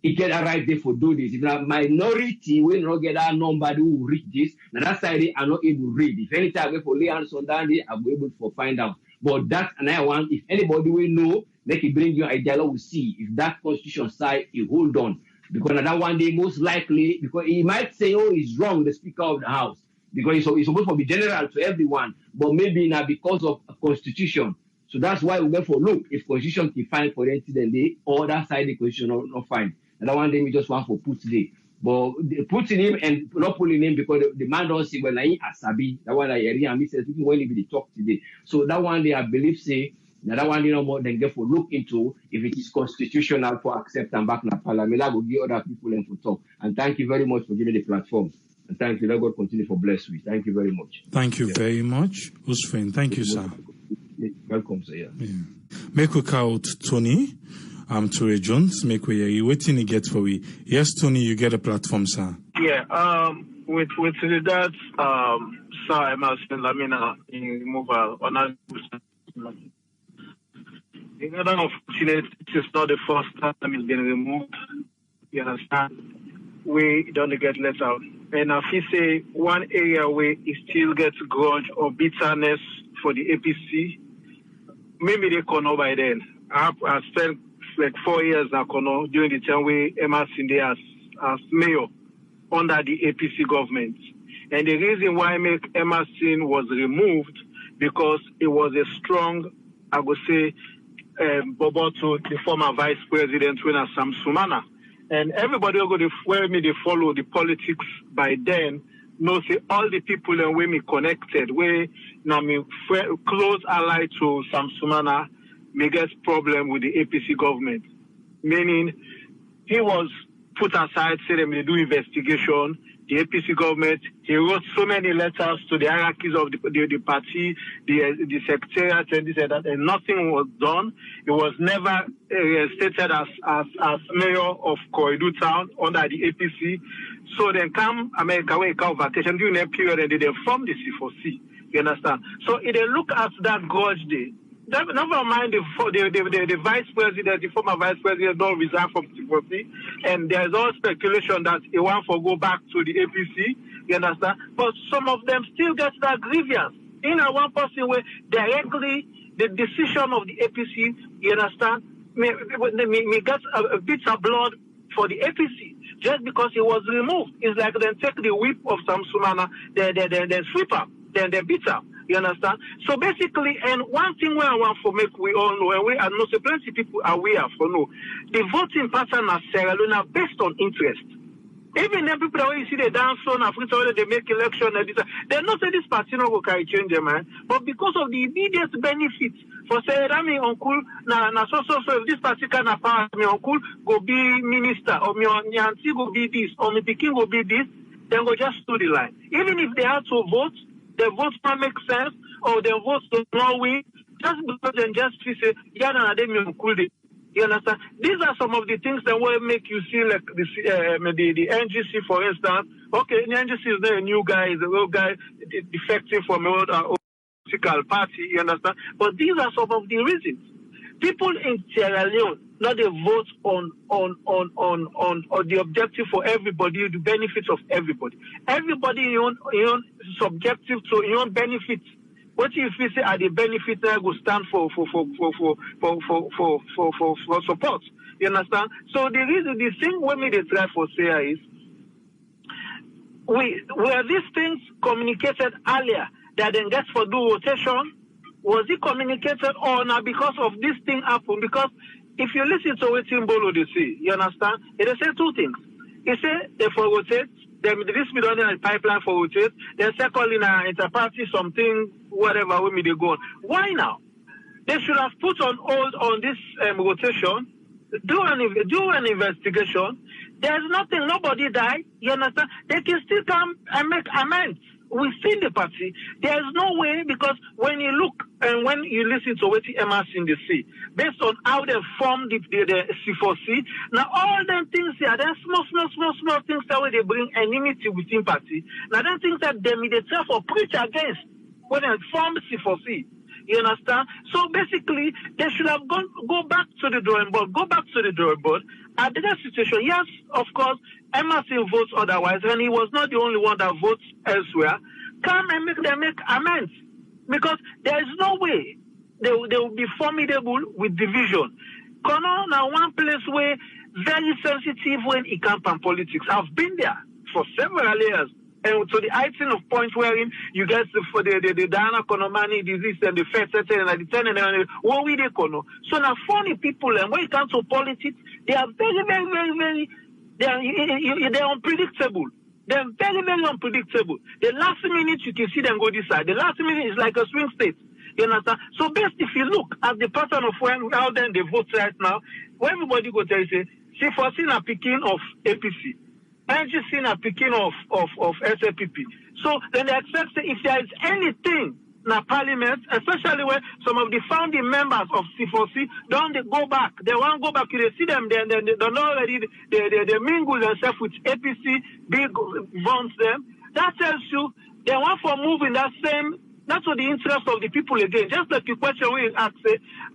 it get a right there for do this. If a minority will not get that number who will read this, now that side they are not able to read. If anytime I go for lay hands on that, they are able to find out. But that's another one. If anybody will know, they can bring you a dialogue. We'll see if that constitution side you hold on. Because that one day most likely, because he might say, oh, it's wrong, the Speaker of the House. Because it's supposed to be general to everyone, but maybe not because of a constitution. So that's why we went for look, if constitution can find for them, then the other side the constitution not fine. And that one day we just want for put today. But putting him and not pulling him because the man don't see when I asabi. That one I hear and he says we can only be the talk today. So that one day I believe say that one day no more than get for look into if it is constitutional for accept and back in the parliament. I will give other people them for talk. And thank you very much for giving the platform. And thank you. Let God continue for bless you. Thank you very much. Thank you very much, Usfin. Thank you, sir. Welcome, sir. Yeah. Make we call out Tony. Ture Jones. Make we waiting to get for we. Yes, Tony, you get a platform, sir. Yeah. With that, sir, Emerson Lamina in removal on in other unfortunate, it's not the first time it's been removed. You understand? We don't get let out. And if you say one area where it still gets grudge or bitterness for the APC, maybe they can know by then. I spent like 4 years now during the time where Emerson there as mayor under the APC government. And the reason why Emerson was removed because it was a strong, I would say, bubble to the former vice president, Sam Sumana. And everybody will go where they follow the politics by then know say all the people and when me connected, where now me close ally to Sam Sumana, me get problem with the APC government. Meaning he was put aside, say they may do investigation. The APC government, he wrote so many letters to the hierarchies of the party, the secretariat and this and that, and nothing was done. It was never stated as mayor of Koidu town under the APC. So then come America where come vacation during that period and they formed the C4C. You understand? So if they look at that grudge day, never mind the vice president, the former vice president don't resign from C4C, and there's all speculation that he wants to go back to the APC, you understand? But some of them still get that grievance. In a one person where directly the decision of the APC, you understand, may get a bit of blood for the APC just because he was removed. It's like they take the whip of some Sumana, they sweep up, then they beat up. You understand? So basically, and one thing where I want to make we all know, and I know so plenty people are aware for know, the voting pattern of Sierra Leone are based on interest. Even them people that you see they dance on Africa, they make election, they're not saying this party no go carry change, man. But because of the immediate benefits for say that me uncle na so if this party can power, me uncle go be minister, or me auntie go be this, or me pikin go be this, then go just do the line. Even if they have to vote, the votes don't make sense, or the votes do not win, just because they just say, yeah, you understand? These are some of the things that will make you see like the NGC, for instance. Okay, the NGC is not a new guy, is a old guy defecting from an old political party, you understand? But these are some of the reasons. People in Sierra Leone, not they vote on the objective for everybody, the benefits of everybody. Everybody your own subjective to your own benefits. What if we say are the benefits that will stand for support? You understand? So the reason, the thing when we try for say is were these things communicated earlier that then gets for do rotation? Was it communicated or not because of this thing happened? Because if you listen to what Timbolo they say, you understand? They say two things. They say they for rotate, then this be done in a pipeline for rotate, then second in an inter-party something, whatever way they go on. Why now? They should have put on hold on this rotation, do an investigation. There's nothing, nobody died, you understand? They can still come and make amends within the party. There's no way, because when you look and when you listen to what Emma in the sea, based on how they formed the C4C, now all them things here, they're small things that way they bring enmity within party. Now them things that they themselves or preach against when they formed C4C. You understand? So basically, they should have go back to the drawing board. At that situation, yes, of course, Emerson votes otherwise, and he was not the only one that votes elsewhere. Come and make them make amends, because there is no way they will be formidable with division. Kono now one place where very sensitive when it comes to politics. I've been there for several years. And to the heighten of point wherein you get the Diana Konomani disease and the first and the 10 and what we they kono. So now funny people, and when it comes to politics, they are very they're unpredictable. They're very unpredictable. The last minute you can see them go this side. The last minute is like a swing state. You understand? So best if you look at the pattern of how then they vote right now, when everybody go tell you say C4C a picking of APC. NGC a picking of SLPP. So then they expect if there is anything in Parliament, especially when some of the founding members of C4C don't they go back. They won't go back. You see them, then they don't already they mingle themselves with APC, big bonds them. That tells you they want for moving that same. That's what the interest of the people again. Just like the question we ask,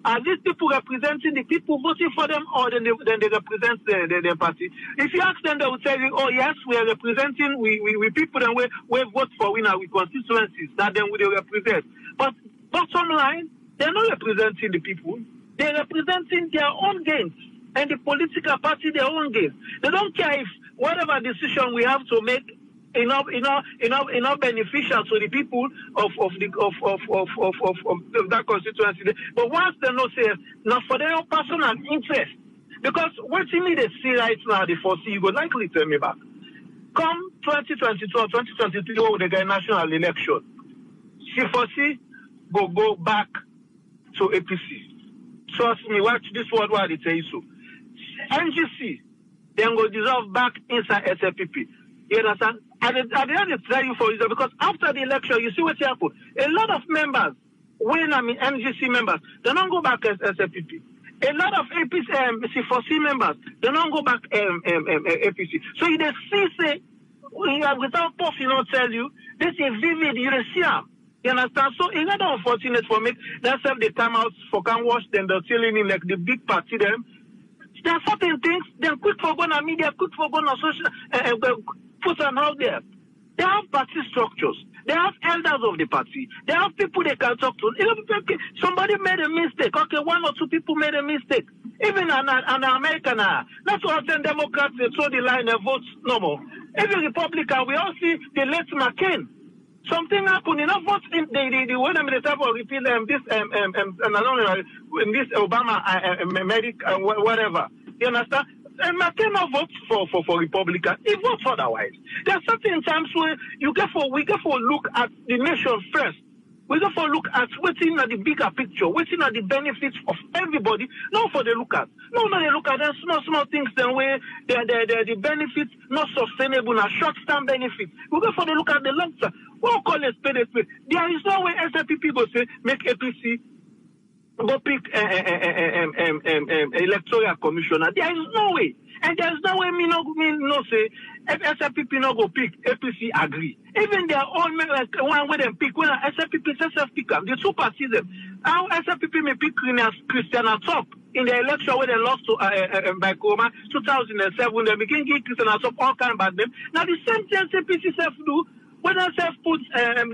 are these people representing the people voting for them, or then they represent their party? If you ask them, they will tell you, oh yes, we are representing, we people and we vote for winner with constituencies, that then we represent. But bottom line, they're not representing the people. They're representing their own gains, and the political party their own gains. They don't care if whatever decision we have to make enough beneficial to the people of that constituency. But once they know say not for their own personal interest, because what you need to see right now the 4C, you would likely tell me back. Come 2022 or 2023 when they get national election, C4C go back to APC. Trust me, watch this word while they tell you so. NGC then go dissolve back inside SFPP. You understand? I didn't tell you for reason because after the election, you see what happened. A lot of members, NGC members, they don't go back as SFPP. A lot of APC, C4C members, they don't go back APC. So you see, say, without puff, tell you, this is vivid, you see them. You understand? So it's not unfortunate for me. That's why they come out for can watch them, they're telling me like the big party them. There are certain things, they're quick for going on media, quick for going on social, put them out there. They have party structures. They have elders of the party. They have people they can talk to. Somebody made a mistake. Okay, one or two people made a mistake. Even an American, that's why I'm Democrats, they throw the line and vote no more. Even Republican, we all see the late McCain. Something happened. Votes in the when I'm the type of repeal this in this Obama whatever. You understand? And McCain not votes for Republican. He votes otherwise. There are certain times where we get for look at the nation first. We go for look at waiting at the bigger picture, waiting at the benefits of everybody. Not for the look at. No, they look at them small things then where the benefits not sustainable, not short-term benefits. We go for the look at the long term. We'll call it spade. There is no way SLPP go say make APC go pick electoral commissioner. There is no way. And there is no way me no say if SLPP no go pick APC agree. Even their own one way them pick when SLPP pick them. The two parties them. How SLPP may pick Christian Atop in the election where they lost to by Coma 2007. They begin give Christian Atop all kind of bad name. Now the same thing SLPP self do when they self put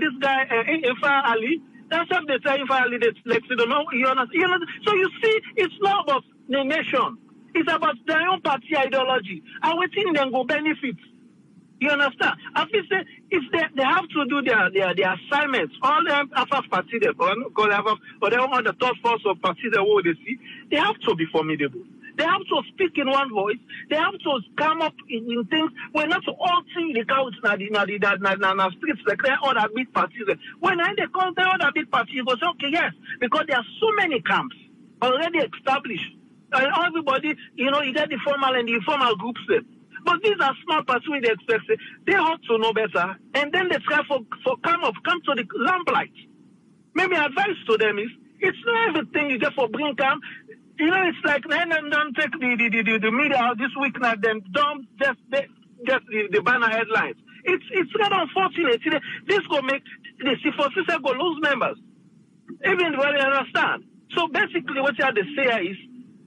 this guy Ifa Ali. That's what they say. If I lead it, like, you know, so you see, it's not about the nation. It's about their own party ideology. And we think they go benefit. You understand? I feel say if they have to do their assignments, all them half party they or they want the third force of party they will see, they have to be formidable. They have to speak in one voice. They have to come up in things. We're not all seeing the couch na streets like all the big parties. When they come to all the big parties, you go say, okay, yes, because there are so many camps already established. And everybody, you get the formal and the informal groups there. But these are small parties they expect. They ought to know better. And then they try for come to the lamplight. Maybe advice to them is, it's not everything you get for bring camp. It's like don't take the media out this week now, then don't just the banner headlines. It's not unfortunate. This will make the C4C go lose members. Even when you understand. So basically what you have to say is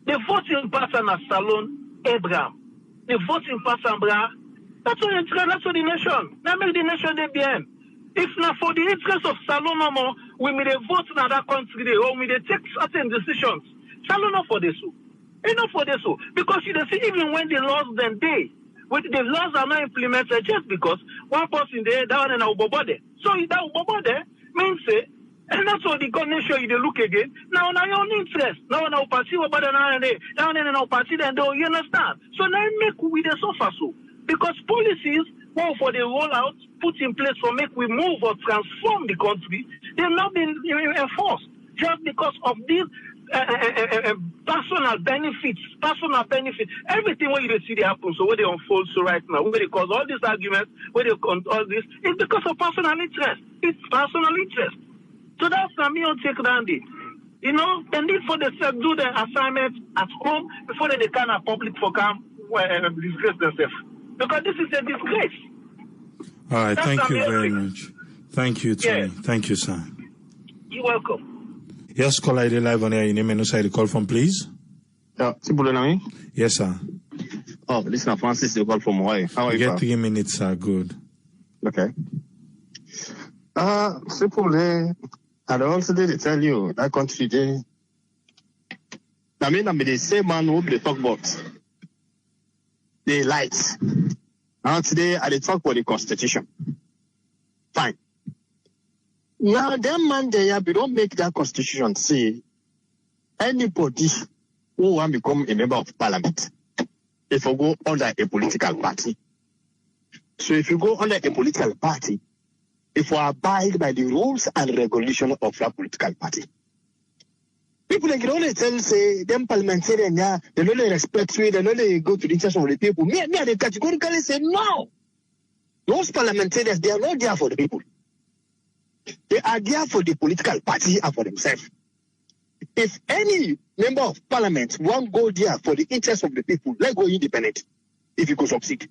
the voting pattern at Salon Abraham. The voting pattern that's what the nation. That make the nation they bien. If not for the interest of Salon no more, we may vote in other country or we may take certain decisions. Salon not for this. Enough for this. Because you see, even when the laws then the laws are not implemented just because one person there down in our body. So that body means and that's what the nation you look again. Now your own interest. Now party about down in our party then you understand. So now make we the suffer so. Because policies for the rollout put in place for make we move or transform the country, they've not been enforced just because of these personal benefits. Everything where you see they happen, so where they unfold so right now, where they cause all these arguments, where they cause all this, it's because of personal interest. It's personal interest. So that's me on take down it. They need for themselves do their assignment at home before they can at public for come disgrace themselves. Because this is a disgrace. All right, thank you very much. Thank you, Tony. Yes. Thank you, sir. You're welcome. Yes, caller ID live on air. Your name and who the call from, please. Yes, sir. Oh, this is Francis. You call from Hawaii. How are you? Get 3 minutes, sir. Good. Okay. Simple. I also did tell you that country day. I'm the same man who they talk about the lights. Now today I they talk about the constitution. Fine. Now them man there, we don't make that constitution say anybody who want to become a member of parliament, if we go under a political party, So if you go under a political party, if you abide by the rules and regulations of that political party, people can only tell, say, them parliamentarians, yeah, they don't respect you, they don't go to the interest of the people. Me, they categorically say, no. Those parliamentarians, they are not there for the people. They are there for the political party and for themselves. If any member of parliament won't go there for the interest of the people, let go independent. If you could succeed,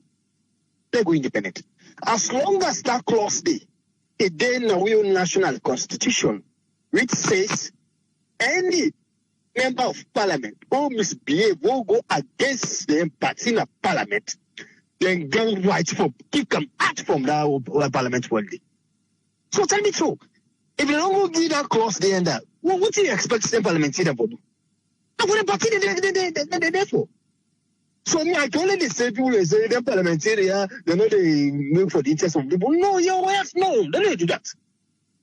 let go independent. As long as that clause there, it then a real national constitution, which says any member of parliament who misbehave, will go against the party in a parliament, then get right for kick them out from that parliament one day. So tell me true. If they don't go give that clause there and that, what do you expect them parliamentarian to do? And what the party they're there for? So me, I can only say people who say they're parliamentarian, they know they move for the interest of people. No, your wife, no, they don't do that.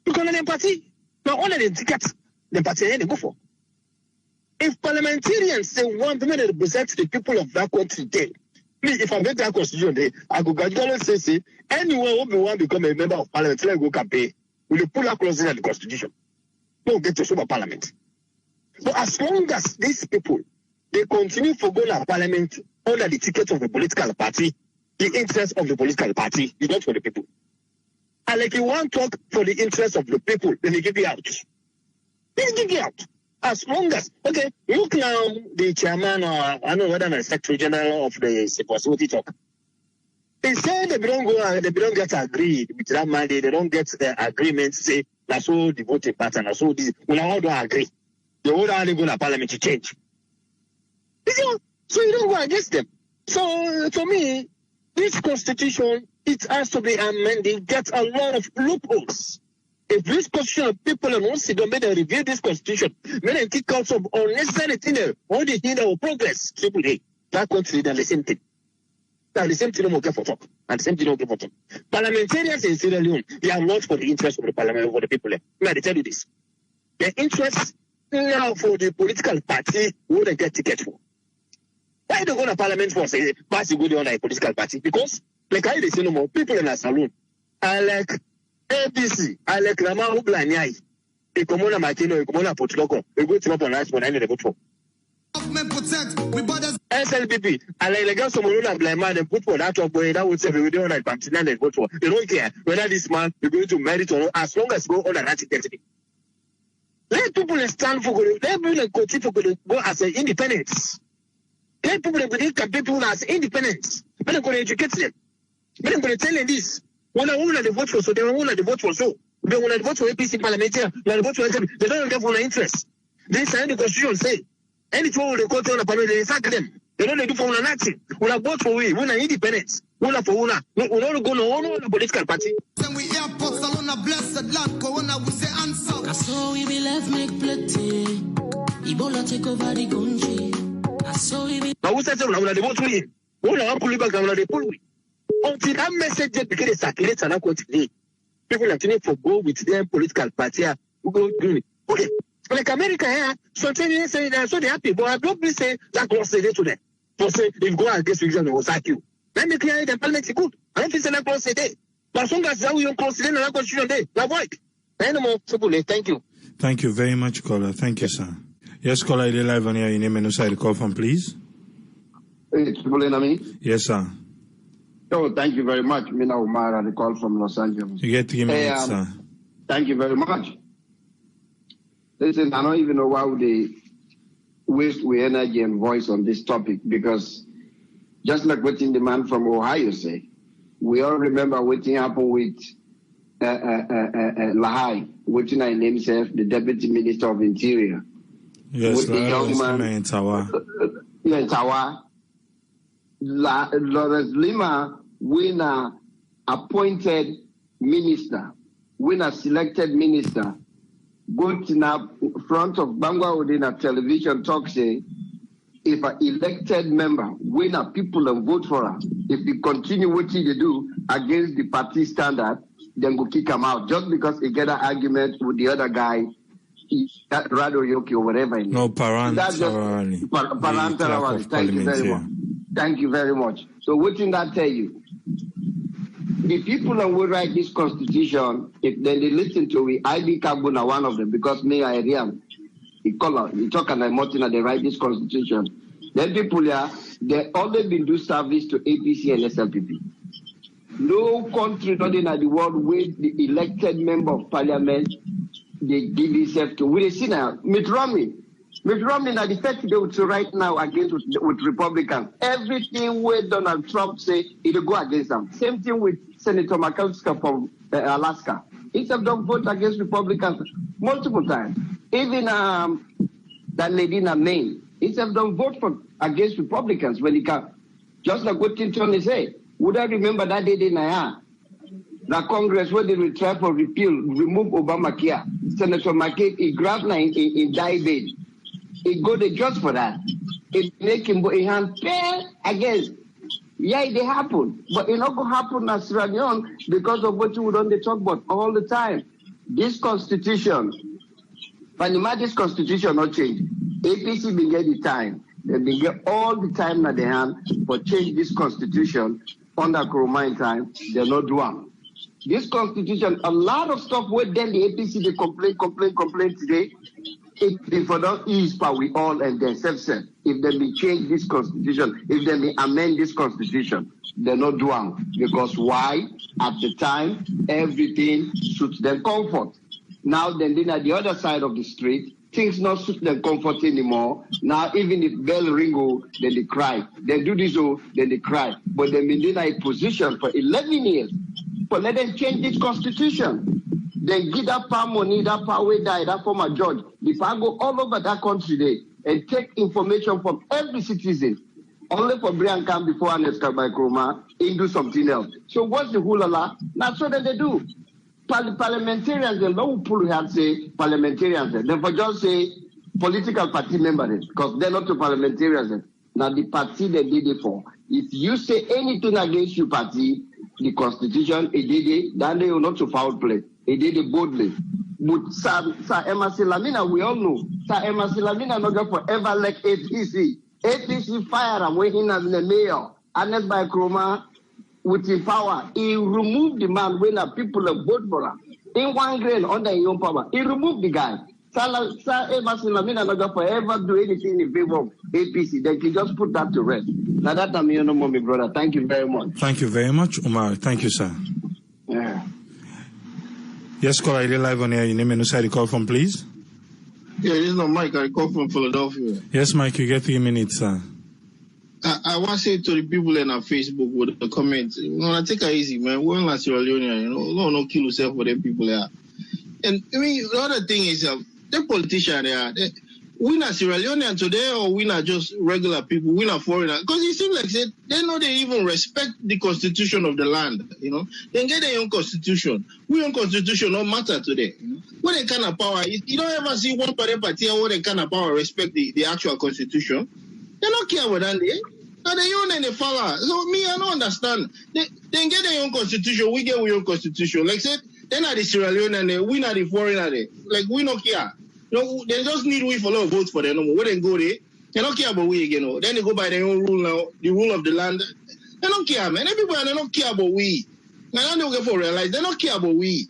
Because they're party, now only the tickets the party they go for. If parliamentarians say want to represent the people of that country, then if I make that constitution, I could gradually say, anyone who want to become a member of parliament, let go campaign. We will pull that clause in the constitution. Don't get to super parliament. But as long as these people, they continue to go to parliament under the ticket of the political party, the interest of the political party is not for the people. And like you want to talk for the interest of the people, then they give you out. They give you out. As long as, okay, look now, the chairman, or I don't know whether the secretary general of the C4C, what he talk. They say they don't get agreed with that mandate, they don't get the agreement to say, that's all the voting pattern, that's all this, we all don't agree. The whole only go to parliament to change. So you don't go against them. So to me, this constitution, it has to be amended, get a lot of loopholes. If this constitution of people and once they make them review this constitution, may they kick out some unnecessary thing there, all the thing that will progress. Simple A. That country, they're the same thing. Now the same thing don't get for talk. And the same thing don't get for talk. Parliamentarians in Sierra Leone, they are not for the interest of the parliament, for the people. May I tell you this? Their interest now for the political party who they get ticket for. Why don't go to parliament for say pass you go on a political party? Because like I say no more people in a saloon. I like ABC, I like Lama Ublanyai. A common Martino, a common Potloco, a good job on us when I need a vote for. SLPP, I like the girls from Muruna Blama and put for that of way that would say we don't like Pamtina and vote for. They don't care whether this man is going to merit or not, as long as go on an identity. Let people stand for good, let people continue for good, go as an independence. Let people campaign people as independent. When I'm going to educate them, when I'm going to tell them this, when I want to vote for so, they want to vote for so. They want to vote for APC parliamentarian, they vote for them. They don't get for their interest. They sign the constitution say, anything they go to the parliament, they sack them. They don't do for nothing. We are vote for we are independent. We are for we don't go to the political party. Then we airports alone a blessed land, Corona we say answer. So we be left make plenty. Ebola take over the country. But who says they vote for him? Who are pulling back and they pull with? Until that message because they circulate and not today. People are trying to go with their political party who go doing it. Okay. Like America here, so they say they're so happy, but I don't say that clause say to them. For say if go against religion, they will sack you. Let me clear the parliament is good. I don't think that clause say that. But as long as that we don't consider that constitution day, now what? Anymore, thank you. Thank you very much, caller. Thank you, sir. Yes, caller, you're live on here. Your name and who the call from, please. Hey, Triple. Yes, sir. Oh, thank you very much. Mina Umar, the call from Los Angeles. You get to give me that, sir. Thank you very much. Listen, I don't even know why they waste our energy and voice on this topic, because just like what the man from Ohio say, we all remember what happened with Lahai, which I named himself the Deputy Minister of Interior. Yes, with the young man in Tawa. Tawa. Lawrence Lima, winner appointed minister, winner selected minister, go to front of Bangwa Odina television talk say, if an elected member, winner people and vote for her, if he continue what he do against the party standard, then go kick him out. Just because he get an argument with the other guy, Rado Yoki or whatever. No, parental. Thank you very much. Thank you very much. So what did that tell you? the people that will write this constitution, if then they listen to it, I be Kabuna one of them, because me, I am. He talk and I'm Martin, they write this constitution. Then people here, they always been do service to APC and SLPP. No country not in the world where the elected member of parliament, they give themselves to. We see now, Mitt Romney now the fact they right now against with Republicans. Everything where Donald Trump say, it'll go against them. Same thing with Senator McAllister from Alaska. Instead of them vote against Republicans multiple times. Even that lady in Maine, instead of them vote against Republicans when he can. Just like what Clinton said. Would I remember that day in Naya? The Congress, where they will try for repeal, remove Obamacare. Senator McCain, he grabbed in diabetes. He go the judge for that. It make him go in hand pay against. Yeah, it happen. But it not going to happen in Sierra Leone because of what you would only talk about all the time. This constitution, Panama, this constitution not change. APC will get the time. They will get all the time at the hand for change this constitution under Kurumine time. They're not doing. This constitution, a lot of stuff where then the APC they complain today. If for don't ease power we all and themselves, if they may change this constitution, if they may amend this constitution, they're not doing. Because why? At the time, everything suits their comfort. Now then at the other side of the street, things not suit them comfort anymore. Now even if bell ring, then they cry. They do this, then they cry. But they maintain a position for 11 years. But let them change this constitution. Then give that power money, that power die, that former judge. If I go all over that country there and take information from every citizen, only for Brian Camp before Aneska by Kroma, and do something else. So what's the hula? That's what they do. Parliamentarians, they don't pull out say parliamentarians. They for just say political party members because they're not the parliamentarians. Now the party they did it for. If you say anything against your party, the constitution, it did it, then they will not to foul play. He did it boldly. But Sir Emerson Lamina, we all know. Sir Emerson Lamina not going forever like APC. APC fire and waiting as the mayor. Honest by Kroma with his power. He removed the man when the people have voted for him. In one grain under his own power. He removed the guy. Sir Emerson Lamina not going forever do anything in favor of APC. They can just put that to rest. Now that time you know, my brother. Thank you very much. Thank you very much, Umar. Thank you, sir. Yeah. Yes, caller, are you live on air? Your name and who side you call from, please? Yeah, this is not Mike. I call from Philadelphia. Yes, Mike, you get 3 minutes, sir. I want to say to the people in our Facebook with the comments, I take it easy, man. We're in Sierra Leone, no kill yourself for them people there. And I mean, the other thing is, the politicians there, we not Sierra Leonean today, or we not just regular people, we not foreigners. Because it seems like they know they even respect the constitution of the land, They get their own constitution. We own constitution don't matter today. When they kind of power, you don't ever see one party or they kind of power respect the actual constitution. They don't care about that. Now they own and they follow. So me, I don't understand. They get their own constitution, we get our own constitution. Like said, they're not the Sierra Leonean, we not the foreigner. Like we don't care. They just need we for a lot of votes for them. When they go there, they don't care about we again. Then they go by their own rule now, the rule of the land. They don't care, man. Everybody, they don't care about we. Now they don't get for realize, they don't care about we.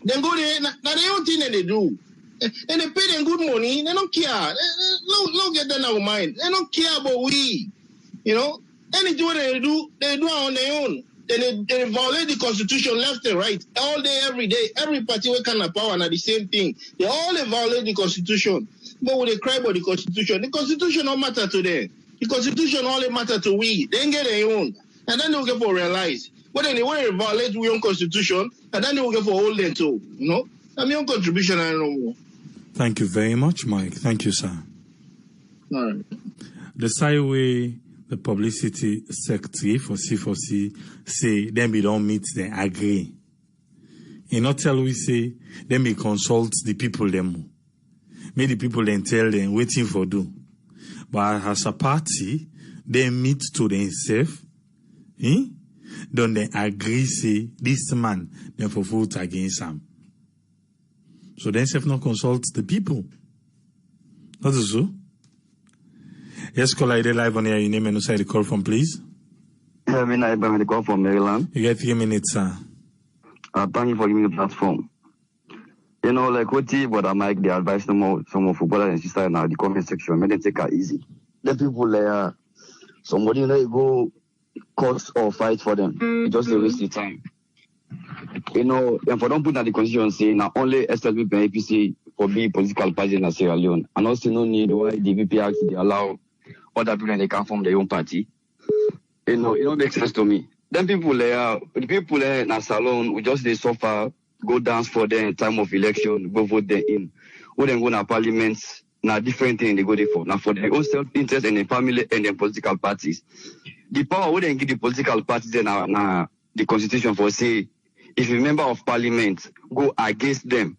Then go there, now they own thing that they do. And they pay them good money, they don't care. They don't get that in our mind. They don't care about we. Anything what they do on their own. Then they violate the constitution left and right, all day, every day. Every party will kind of power and the same thing. They all violate the constitution. But when they cry about the constitution don't matter to them. The constitution only matter to we. They get their own. And then they will get for realize. But then they want to violate our own constitution, and then they will get for hold them too. I mean, own contribution, I don't know. Thank you very much, Mike. Thank you, sir. All right. The sideway, the publicity secretary for C4C say them we don't meet, they agree. Not tell we say them we consult the people them. May the people then tell them waiting for do. But as a party, they meet to themselves. Don't they agree say this man then for vote against him. So they have not consult the people. That is so. Yes, caller, live on air. Your name and who side you call from, please. Lamina, I call from Maryland. You get 3 minutes, sir. Thank you for giving me the platform. You know, like what but Mike, they advise some of footballers and sisters now the comment section, make them take it easy. The people there, somebody go cause or fight for them. Just a waste of time. You know, and for don't put that the constitution say now only SLP and APC for being political parties in Sierra Leone. And also no need why the VP Act they allow other people they can form their own party. You know, it don't make sense to me. Then people there, the people there in a salon, we just they suffer, go dance for them in time of election, go vote them in. When they go to parliament, now different thing they go there for. Now for their own self-interest and their family and their political parties. The power we then give the political parties then now the constitution for say, if a member of parliament go against them,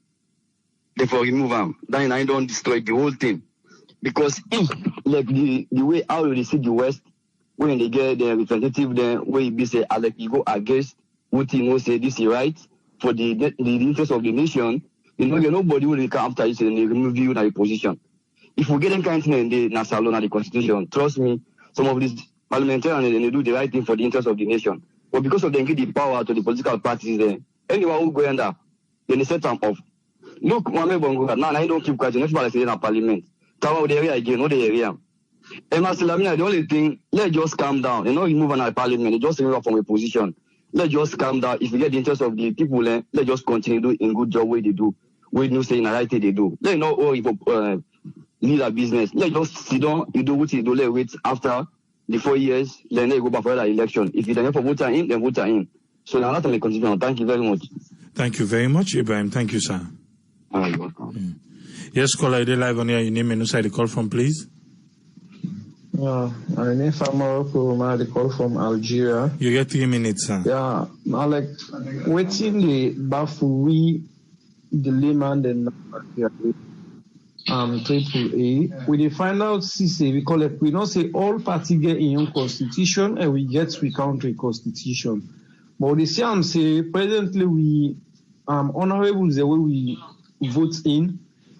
therefore remove them, then I don't destroy the whole thing. Because if, like the way how they see the West, when they get their representative there, where you say, like you go against what you know say this is right for the interest of the nation, you know, nobody will come after you and they remove you in a position. If we get them kind of thing in the national law and the constitution, trust me, some of these parliamentarians they do the right thing for the interest of the nation. But because of them give the power to the political parties there, anyone who go under, then they set them off. Look, Mohamed Bongo, now I don't keep quiet, next say in parliament. Tower the area again, no the area. And Lamina, the only thing, let's just calm down. You know, you move on at parliament, they just remove from a position. Let's just calm down. If you get the interest of the people, let's just continue doing a good job where they do. Where you say in the right thing they do. Let's not lead a business. Let's just sit down, you do what you do, let's wait after the 4 years, then they go back for the election. If you don't have a voter in, then voter in. So now let me continue. Thank you very much. Thank you very much, Ibrahim. Thank you, sir. You're welcome. Yes, caller, ID live on here. Your name and who side the call from, please. My name is Morocco. I call from Algeria. You get 3 minutes, sir. Yeah, I like waiting the Bafui, the Layman, and AAA. We find out CC, we call it, we don't say all party get in your constitution and we get we country constitution. But the same say presently we honorable the way we vote in,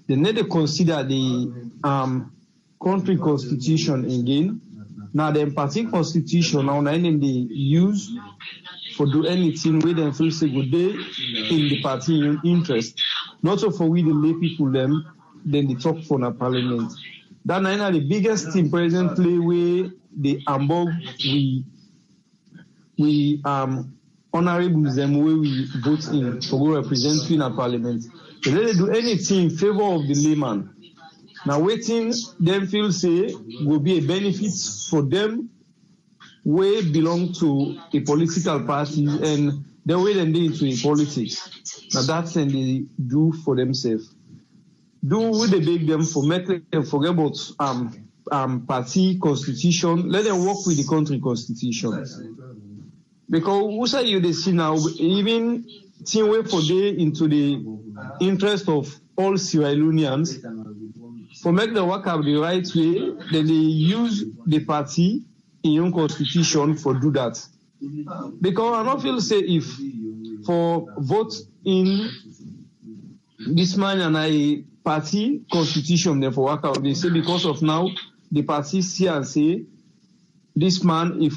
they need to consider the country constitution again. Now the party constitution now they use for do anything where they feel say good day in the party interest. Not so for we the lay people them, then they talk for the parliament. That now the biggest thing presently where the ambog we honorables them where we vote in for go represent in a parliament. They let they do anything in favor of the layman. Now waiting them feel say will be a benefit for them where belong to a political party and the way they do into a politics. Now that's thing they do for themselves. Do what they beg them for, make them forget about party constitution. Let them work with the country constitution. Because who say you they see now, even team way for day into the interest of all Sierra Leoneans, for make the work out the right way, then they use the party in your constitution for do that. Because I don't feel say if for vote in this man and I party constitution therefore work out, they say because of now the party see and say this man if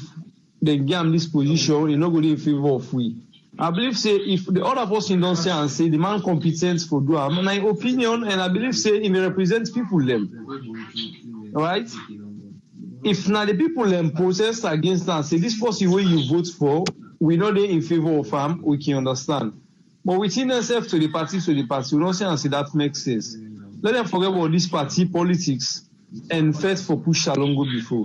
they give him this position, you're not going to in favor of we. I believe say if the other person don't say and say the man competent for do my opinion, and I believe say if they represent people them. Right? If now the people them protest against that, say this person where you vote for, we know they in favor of him, we can understand. But within themselves to the party, we don't say and say that makes sense. Let them forget about this party politics and fight for push along go before.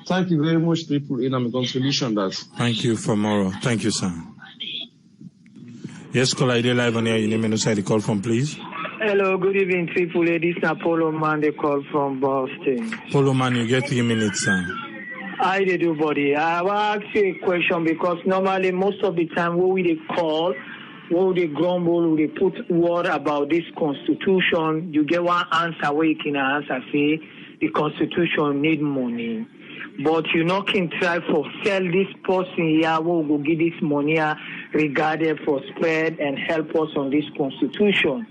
Thank you very much, people, in my contribution that. Thank you for more. Thank you, sir. Yes, caller, ID live on here. Your name and side the call from, please. Hello, good evening, people. This is Polo Man, they call from Boston. Polo Man, you get 3 minutes, sir. Hi, they do, buddy. I will ask you a question because normally most of the time when we call, when they grumble, when they put word about this constitution, you get one answer where you can answer, say, the constitution need money. But you know, can try for sell this person here, we'll go get this money regarded for spread and help us on this constitution.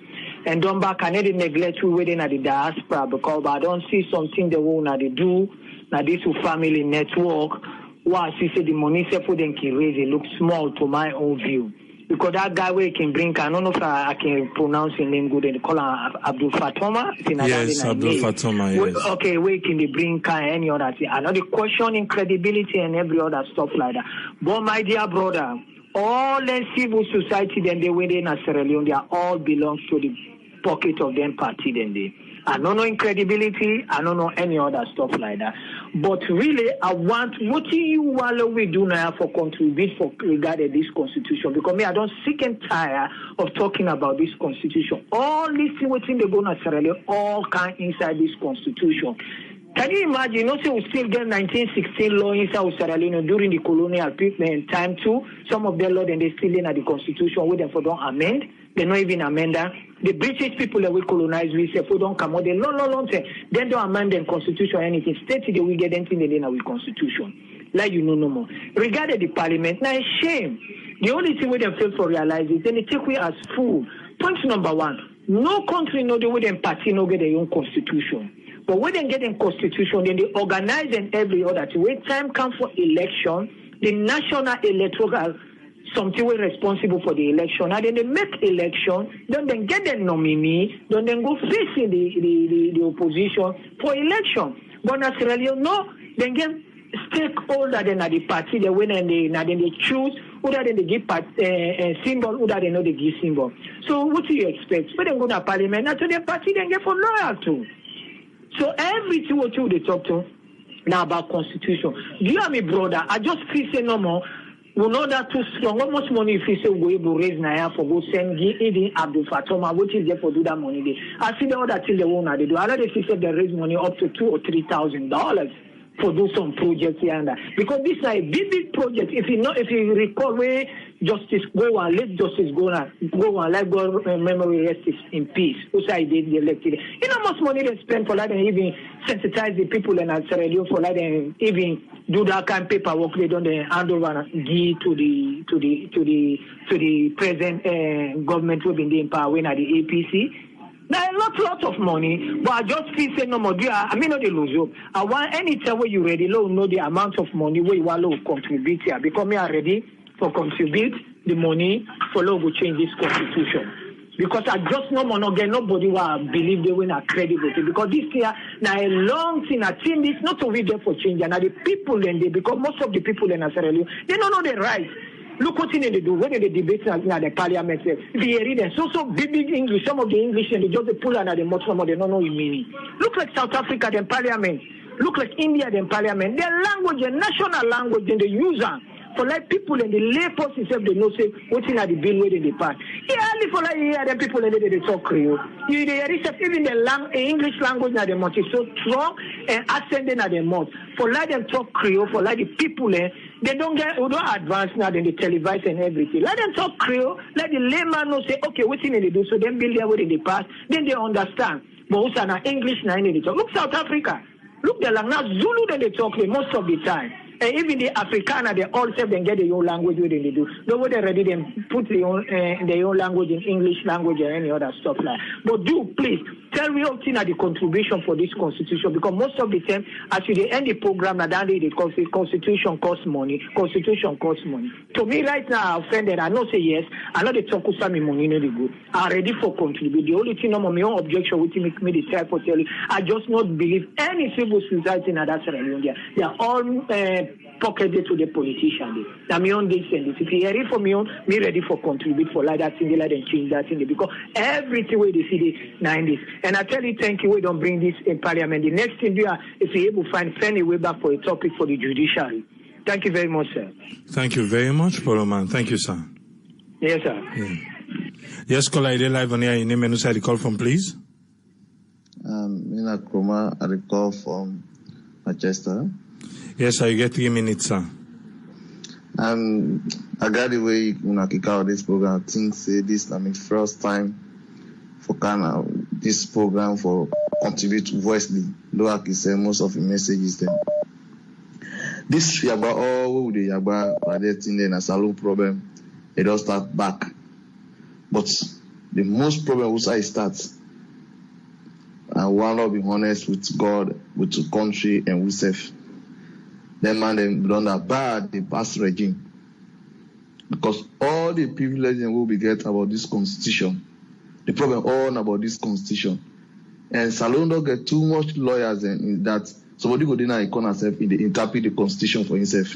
And don't back, I need to neglect we waiting at the diaspora because I don't see something they will not do. Now this family network Why she said the money for them can raise it looks small to my own view. Because that guy where can bring, I don't know if I can pronounce his name good, and call him Abdul Fatoma. Yes, Abdul Fatoma, yes. Okay, where can they bring any other thing? Another questioning credibility and every other stuff like that. But my dear brother, all the civil society, then they went in Sierra Leone, they all belong to the pocket of them party, then they. I don't know incredibility, I don't know any other stuff like that. But really, I want what you all we do now for contribute for regarding this constitution. Because me, I don't sick and tired of talking about this constitution. All these things within the Ghana Sierra Leone all come inside this constitution. Can you imagine? You know, say we still get 1916 law inside Sierra Leone during the colonial time too. Some of them law and they still in at the constitution with them for don't amend. They not even amend that. The British people that we colonize, we say, we don't come out. They long say, they don't amend the constitution or anything. State they will get anything in our constitution. Like you know no more. Regarding the parliament, now it's shame. The only thing we them fail for realize is then they take we as fool. Point number one, no country know the way them party no get their own constitution. But when they get a constitution, then they organize and every other thing. When time comes for election, the national electoral something we're responsible for the election. And then they make election, then they get the nominee, then they go facing the opposition for election. But naturally, no, they get stakeholder than the party, they win and then they choose, whether they give symbol, whether they know they give symbol. So what do you expect? When they go to parliament, now to the party, they get for loyal to. So everything what you they talk to now about constitution. Do you have me, brother? I just feel say no more. We know that too strong. How much money if you say we will raise now for go send Idi Abdul Fatoma, what is there for do that money there? I see the other thing they won't do. I know they say they raise money up to $2,000 or $3,000 for do some projects here and there. Because this is a big project. If you recall where justice go and let justice go and let God memory rest in peace. Who say they elected? You know how much money they spend for that and even sensitize the people in Sierra Leone for that and even do that kind of paperwork they don't hand over and give to the present government who been in power when at the APC. Now a lot of money, but I just feel say no more. I mean, no, they lose hope. I want anytime where you ready, know the amount of money where you want to contribute here. Because me are ready for contribute the money for law to change this constitution. Because I just no more not get nobody will believe they will not credible. Because this year now a long thing. I think this not only there for change, and now the people in there because most of the people in Sierra Leone they don't know the right. Look what they do when they debate at the parliament. They read them. So big English. Some of the English and they just pull under the mouth. Some of them don't know what it means. Look like South Africa, then parliament. Look like India, then parliament. Their language, their national language, then they use them. For like people and the lay post itself, they know say what's in the bill where they pass. Yeah, only for like here, the people and they talk Creole. You they research even the English language now the mouth is so strong and ascending at the mouth. For like them talk Creole, for like the people they don't advance now than the televise and everything. Let them talk Creole, let the layman know say okay, what's in they do, so then build their way in the past, then they understand. But also now English now they talk. Look South Africa. Look the now Zulu that they talk most of the time. And even the Afrikaner, they all say they get their own language where they do. They would already them put their own language in English language or any other stuff like. But do please tell me how thing are the contribution for this constitution because most of the time as you end the program that the constitution costs money. Constitution costs money. To me right now I'm offended. I know say yes. I know they talk with some money no good. I'm ready for contribute. The only thing I'm my own objection which make me the type of tell you I just not believe any civil society in that Sierra Leone. They are all pocketed to the politician. Now me on this and this. If you hear it from me on, me ready for contribute for like that thing, like and change that thing because everything where they see the 90s. And I tell you, thank you. We don't bring this in Parliament. The next thing we are is we able to find a way back for a topic for the judiciary. Thank you very much, sir. Thank you very much, Poloman. Thank you, sir. Yes, sir. Yeah. Yes, caller, I live on here. Your name and who side you call from, please? Mina Kroma, I call from Manchester. Yes, sir. You get 3 minutes, sir. I got the way when I kick out this program. I think say this is my first time for Ghana. This program for contribute voicely. Though I can say most of the messages then. This Yaba all the Yaba by that thing then a salute problem. It all start back. But the most problem was I start. I want to be honest with God, with the country and with self. Them man them done that bad the past regime. Because all the privileges will be get about this constitution. The problem all about this constitution. And Salon don't get too much lawyers in that somebody go in a corner self in the interpret the constitution for himself.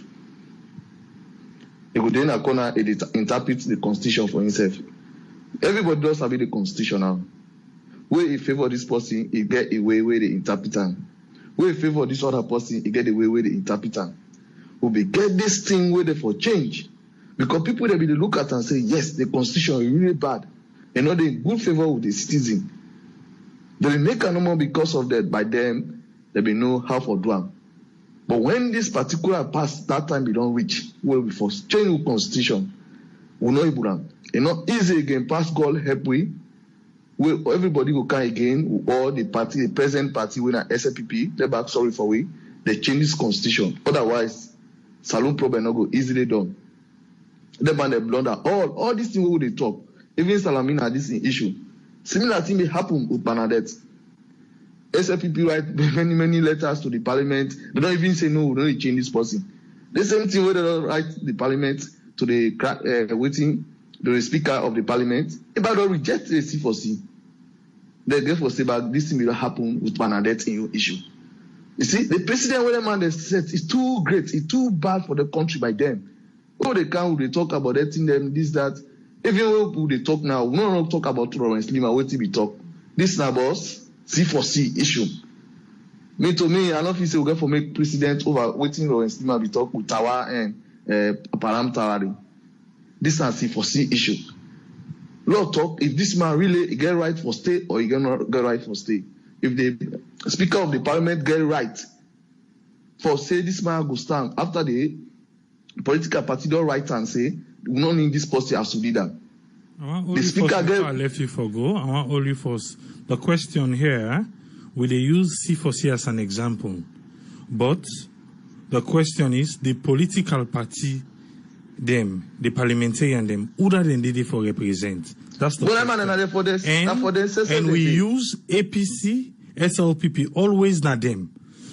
He go in a corner interpret the constitution for himself. Everybody does have the constitution now. Where he favor this person, he get a way where they interpret him. Where he favor this other person, he get a way where they interpret him. We be get this thing where they for change. Because people they be look at and say, yes, the constitution is really bad. You know, they in good favor with the citizen. They will make a number because of that. By them, they will know how to do them. But when this particular pass, that time we don't reach, we will be forced change the constitution. We know it. You know, easy again, pass God help we. Everybody will come again, or the party, the present party, winner SLPP, they back sorry for we. They change this constitution. Otherwise, Salon problem not go easily done. They ban the blunder. All these things we will talk. Even Lamina this issue. Similar thing may happen with Bernadette. SLPP write many letters to the parliament. They don't even say no, we don't change this person. The same thing where they don't write the parliament to the speaker of the parliament. If I don't reject the C4C, they therefore say back this thing will happen with Bernadette in your issue. You see, the president where the man they said is too great, it's too bad for the country by them. Oh, they can't they talk about that thing, them, this, that. Even when they talk now, we don't talk about Lawrence Lima, what we talk. This now boss, C4C issue. To me, I don't feel say we get for make precedent over waiting Lawrence Lima be talk with Tawa and Parliamentarians. This is a C4C issue. Lord talk, if this man really get right for stay or he get not get right for stay. If the Speaker of the Parliament get right for say this man go stand after the political party don't write and say we don't need this person as to leader. The Speaker get I left you for go. I want only first. The question here, will they use C4C as an example? But the question is the political party them, the parliamentarian them, who that they did for represent. That's the question. And we use APC, SLPP, always not them.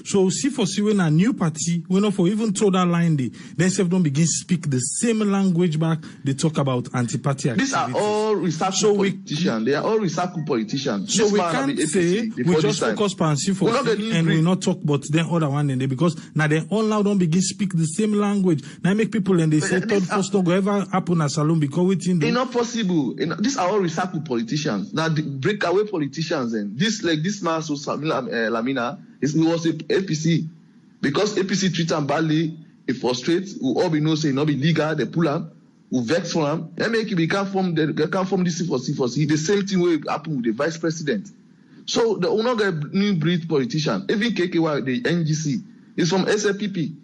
So C4C when a new party, we know for even throw that line they themselves don't begin speak the same language back, they talk about anti-party activities. These are all recycled politicians. They are all recycled politicians. So we can't say we just focus on C4C and we not talk about them other one and they because now they all now don't begin speak the same language. Now make people and they say third first don't go ever happen at Salon because we think it's not possible. These are all recycled politicians. Now the breakaway politicians and this like this man so Lamina. It was a APC because APC treat them badly, it frustrates. We all be know say not be legal, they pull them, we vex for them. They make it can't form this C4C. The same thing will happen with the vice president. So the not get new breed politician. Even KKY, the NGC is from SLPP.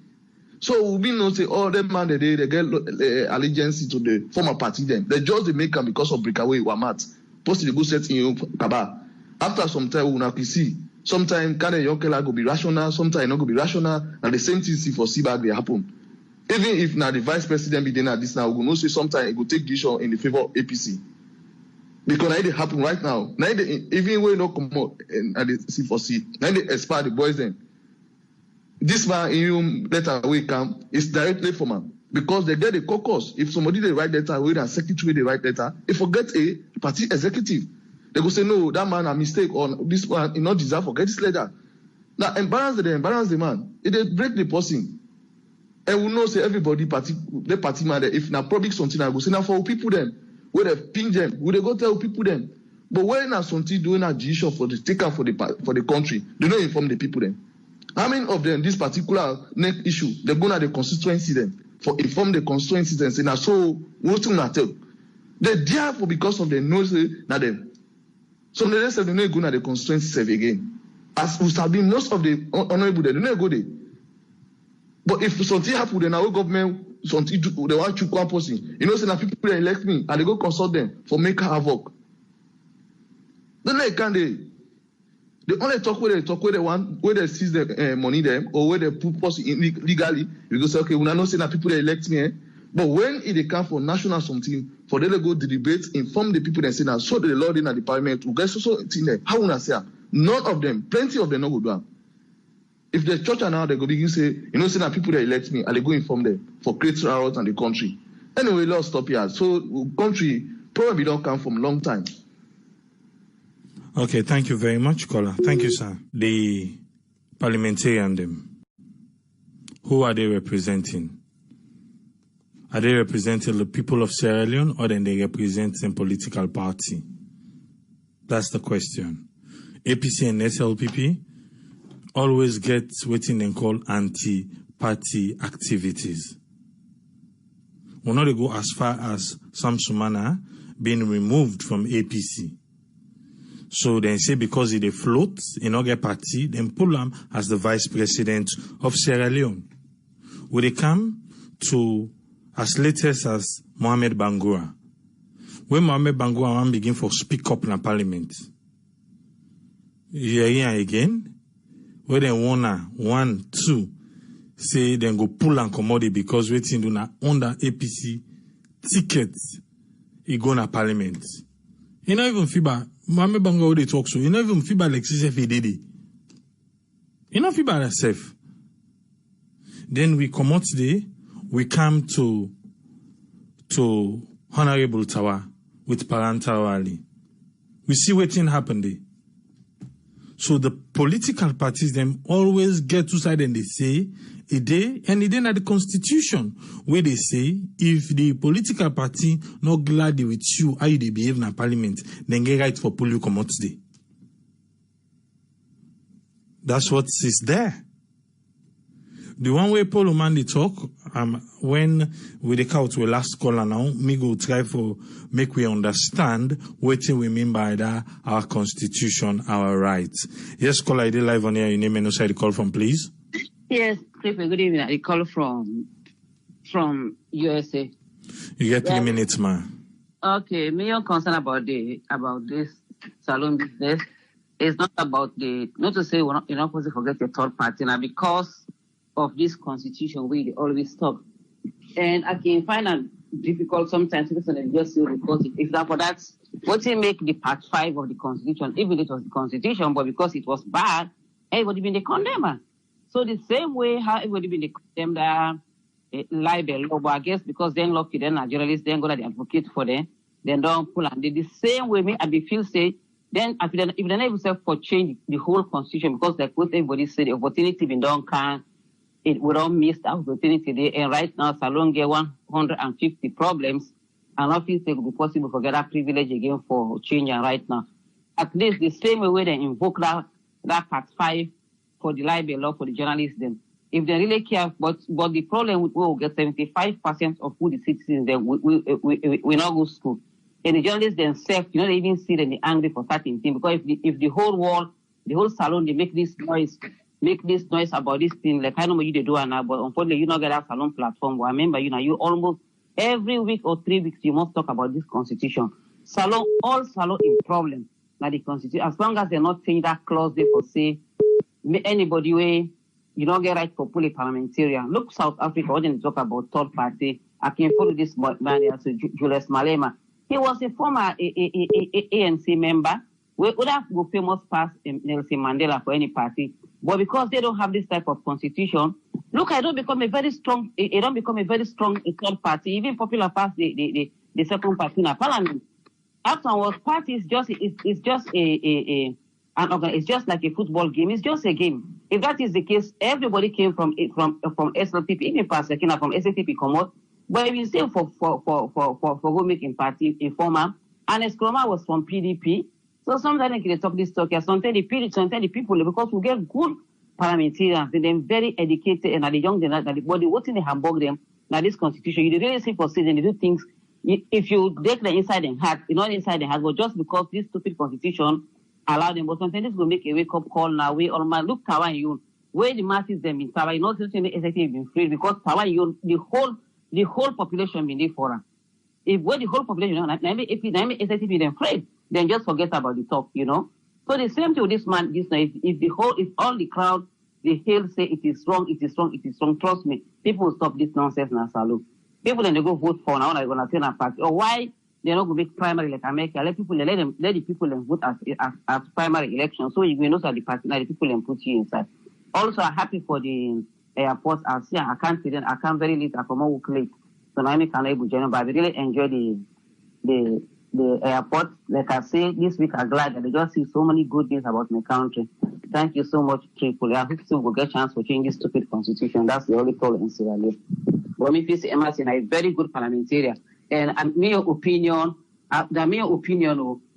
So we know say all them man they get allegiance to the former party. Them they just they make them because of breakaway Wamat. Post the go set in Kaba. After some time we not see. Sometimes kind of young go be rational, sometimes not go be rational, and the same thing C4C back they happen. Even if now the vice president be there this now, we know say sometimes it will take decision in the favor of APC. Because now it happen right now. Now even when not come out at the C4C, now they expire the boys then. This man in letter way come is directly from him. Because they get a caucus. If somebody they write letter, whether secretary they write letter, they forget a party executive. They go say, no, that man a mistake, or this one is not deserve for get this letter. Now, embarrass the man. If they break the person, and we know, say, everybody, the party man, if na public something, I go say, now for people them, where they ping them, where they go tell people them. But when na something doing a decision for the taker for the country, they don't inform the people them. How many of them, this particular next issue, they go to the constituency them, for inform the constituency and say, now so, what to not tell? They therefore, because of the nose, na them. So the rest of them don't go to the constituency survey again. As we have been most of the honorable they don't go there. But if something happen, then our government something they want to one person. You know, say that people they elect me and they go consult them for make havoc. Then they can they only talk where they want where they seize the money them or where they put person illegally. You go say okay, we not say that people they elect me. But when it come for national something, for them to go to debate, inform the people and say now, so the Lord in the parliament, who get so thing there, how will I say? None of them, plenty of them not go do. If the church are now, they go begin say, say that people that elect me, and they go inform them for create riots in the country. Anyway, let's stop here. So country probably don't come from long time. Okay, thank you very much, caller. Thank you, sir. The parliamentarian, them, who are they representing? Are they representing the people of Sierra Leone, or then they represent some political party? That's the question. APC and SLPP always get what they call anti-party activities. We're not to go as far as Sam Sumana being removed from APC. So they say because he float in other party, then pull him as the vice president of Sierra Leone. Will they come to as latest as Mohamed Bangura? When Mohamed Bangura begin for speak up in parliament, here again, where they one, two, say then go pull and commodity because waiting do not under APC tickets, he go na parliament. He not even FIBA. Mohamed Bangura they talk so. He not even FIBA like CCF did it. He not FIBA herself. Then we come out today. We come to Honorable Tawa with parental rally. We see what thing happened there. So the political parties them always get to side and they say a day and then at the constitution where they say if the political party not glad with you how you they behave in a parliament, then get right for pull you come out today. That's what is there. The one way Paul Omandi talk, when we take out the last caller now, me go try for make we understand what we mean by that, our constitution, our rights. Yes, caller, I did live on here. Your name and also the call from, please. Yes, good evening. I call from USA. You get 3 minutes, man. Okay, me concern about this salon business. It's not about not to say you're not supposed to forget the third party now because of this constitution we always talk. And I can find it difficult sometimes to just say because if that for that, what they make the part 5 of the constitution, even it was the constitution, but because it was bad, everybody been the condemner. So the same way how everybody been the condemned libel law, but I guess because then lucky then a journalist then go to the advocate for them, then don't pull and the same way me I be feel say then if they never self for change the whole constitution because like what everybody said the opportunity been done can it would all miss the opportunity there. And right now, Salon get 150 problems, and I think it would be possible to get that privilege again for changing right now. At least the same way they invoke that part 5 for the libel law for the journalists, then if they really care, but the problem we will get 75% of who the citizens then we not go to school, and the journalists themselves, they even see them angry for certain things because if the whole world, the whole salon, they make this noise about this thing, like I know what you do now, but unfortunately you not get a salon platform. But I remember, you almost every week or 3 weeks you must talk about this constitution. All salon in problem. Now the constitution, as long as they're not saying that clause there for say anybody way you don't get right for fully parliamentarian. Look South Africa when they talk about third party. I can follow this man Julius Malema. He was a former ANC member. We would have go famous past Nelson Mandela for any party. But because they don't have this type of constitution, look, it don't become a very strong third party, even popular past the second party in a parliament. Afterwards, party is just it's just like a football game. It's just a game. If that is the case, everybody came from SLPP, even past Sekina from SLPP come out. But if you say for go making party informer, and Eskroma was from PDP. So sometimes they talk this talk, sometimes the people, because we get good parliamentarians, and they're very educated, and are the young, but what's in the Hamburg them, now this constitution, you really see for sitting, they do things, if you take the inside and heart, not inside the heart, but just because this stupid constitution allow them, but sometimes this will make a wake-up call now, we all man, look, Tawa and you, where the masses them in Tawa, not just executive been free, because Tawa and you, the whole population been there for her. If where the whole population, if executive been afraid, then just forget about the talk, So the same thing with this man, if all the crowd, the hail say it is wrong, trust me, people will stop this nonsense now, Salute. People then they go vote for now, like when I say a party, or why they're not going to make primary like America, let the people then vote as primary election, so you know that the party, now the people then put you inside. Also, I'm happy for the airport. I can't sit in. I can't very late. I come work late. So now I can't able to join. But I really enjoy the airport. Like I say, this week I'm glad that I just see so many good things about my country. Thank you so much, Triple. I hope soon we'll get a chance to change this stupid constitution. That's the only problem in Sierra Leone. But me, PC Emerson is a very good parliamentarian. And my opinion,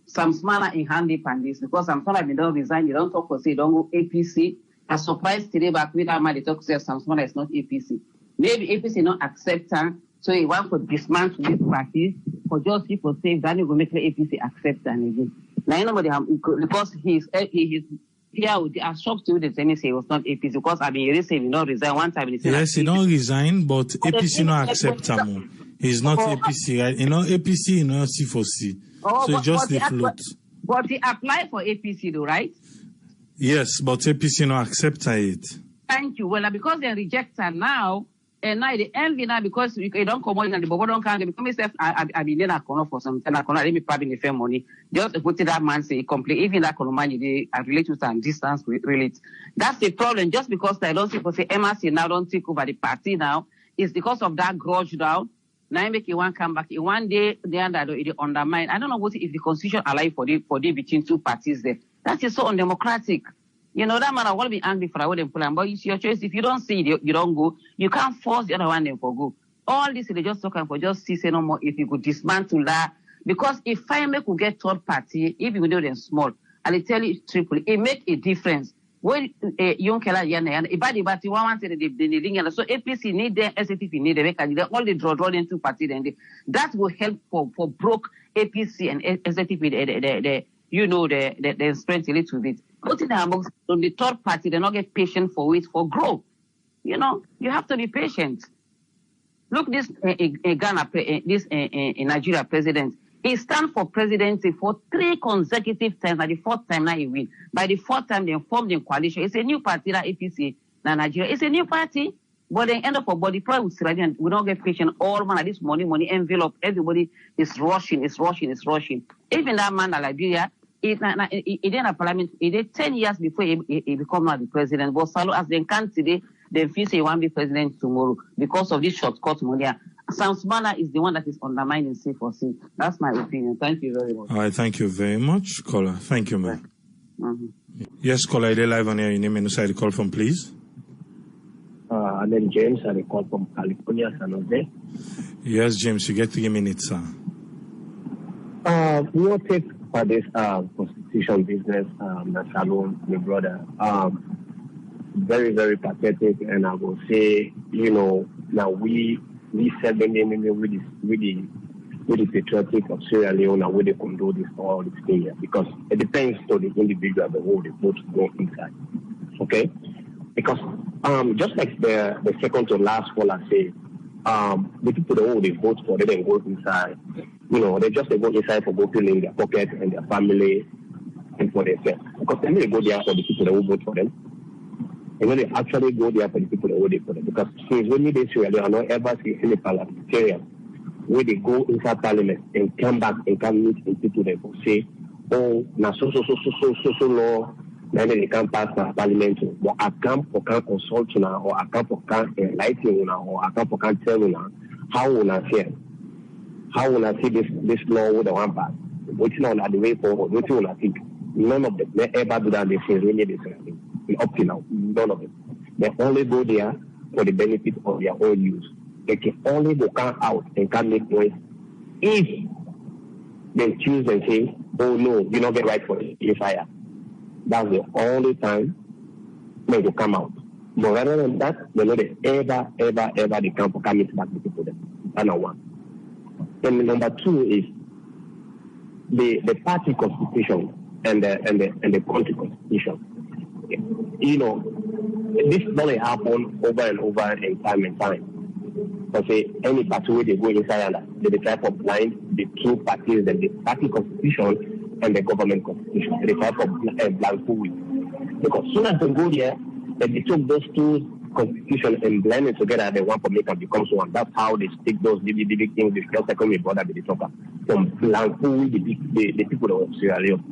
some small in handy pan this because some small have don't resign. You don't talk for say don't go APC. I'm surprised today back with that man they talk say some small is not APC. Maybe APC not acceptance. So he want to dismantle this party for just people say that he will make the APC accept and again. Now nobody because he is here. I shocked you that any say it was not APC because I mean he say he not resign one time. Yes, he don't resign, but APC not accept him. He's not APC, right? You know APC, you know C4C. Oh, so just the float. But he applied for APC though, right? Yes, but APC not accept it. Thank you. Well, because they reject her now. And now the envy now because you don't come on and the Bobo don't come because myself I been there a corner for some time. I let me probably the fair money. Just put that man say complete even that money they I relate to some distance relate. That's the problem. Just because I don't see people say MRC now don't take over the party now, it's because of that grudge now. Now make you one come back. One day they undermine. I don't know what if the constitution allow for the between two parties there. That is so undemocratic. You know, that man, I will be angry for I wouldn't pull him, but it's your choice. If you don't see it, you don't go. You can't force the other one them for go. All this they just talking for just see say no more if you could dismantle that. Because if I make you get third party, if you do them small, I'll tell you triple, it make a difference. When young Kela Yana, if the one wanted the so APC need them, SATP need them, all the draw into party then that will help for broke APC and SATP the strength a little bit. But in on the third party, they not get patient for it for growth. You know, you have to be patient. Look, this Ghana, this Nigeria president, he stand for presidency for 3 consecutive times. By the 4th time now he win. By the 4th time they formed a coalition. It's a new party, that APC, now Nigeria. It's a new party. But they end up for body problem with Sierra Leone. We don't get patient. All man, this money envelope. Everybody is rushing. Even that man in Liberia. He did a parliament. He did 10 years before he become now the president. But Salo, as they can today, they feel say he won't be president tomorrow because of this shortcut money. Sam Smana is the one that is undermining C4C. That's my opinion. Thank you very much. All right, thank you very much, caller. Thank you, man. Mm-hmm. Yes, caller, are they live on air? Your name and who the call from, please? My name is James. I call from California, San Jose. Yes, James, you get 3 minutes, sir. We will take for this constitution business, Salon, my brother. Very, very pathetic, and I will say, you know, now we said the name with the patriotic of Sierra Leone and where they can do this all this thing here, because it depends on the individual the whole they vote go inside. Okay? Because just like the second to last caller say, the people the whole they vote for, they then go inside. You know, they just go inside for voting in their pocket and their family and for themselves. Because they may go there for the people that will vote for them. And when they actually go there for the people that will vote for them. Because since when they say they are not ever see any parliamentarian where they go inside parliament and come back and come meet the people that will say, oh, now so law, then they can't pass the parliament. But I can't consult now, or I can't enlighten now, or I can't tell now how will I say how will I see this law with the one pass? What's not the way forward? What will I think? None of them. They ever do that. They say really the same thing. Up to now, none of them. They only go there for the benefit of their own use. They can only go come out and can make noise if they choose and say, oh no, you don't get right for it. You fire. That's the only time they will come out. But rather than that, they know they ever they come for coming back to people them. That's number one. And number two is the party constitution and the country constitution. You know, this doesn't happen over and over and time. But say any party where they go inside and they try to blind the two parties, the party constitution and the government constitution. They try to blind with. Because soon as they go there, they took those two constitution and blend it together, they want to make them become one. That's how they stick those big things. They just like me brother with the talker. From blind with the people of Sierra Leone.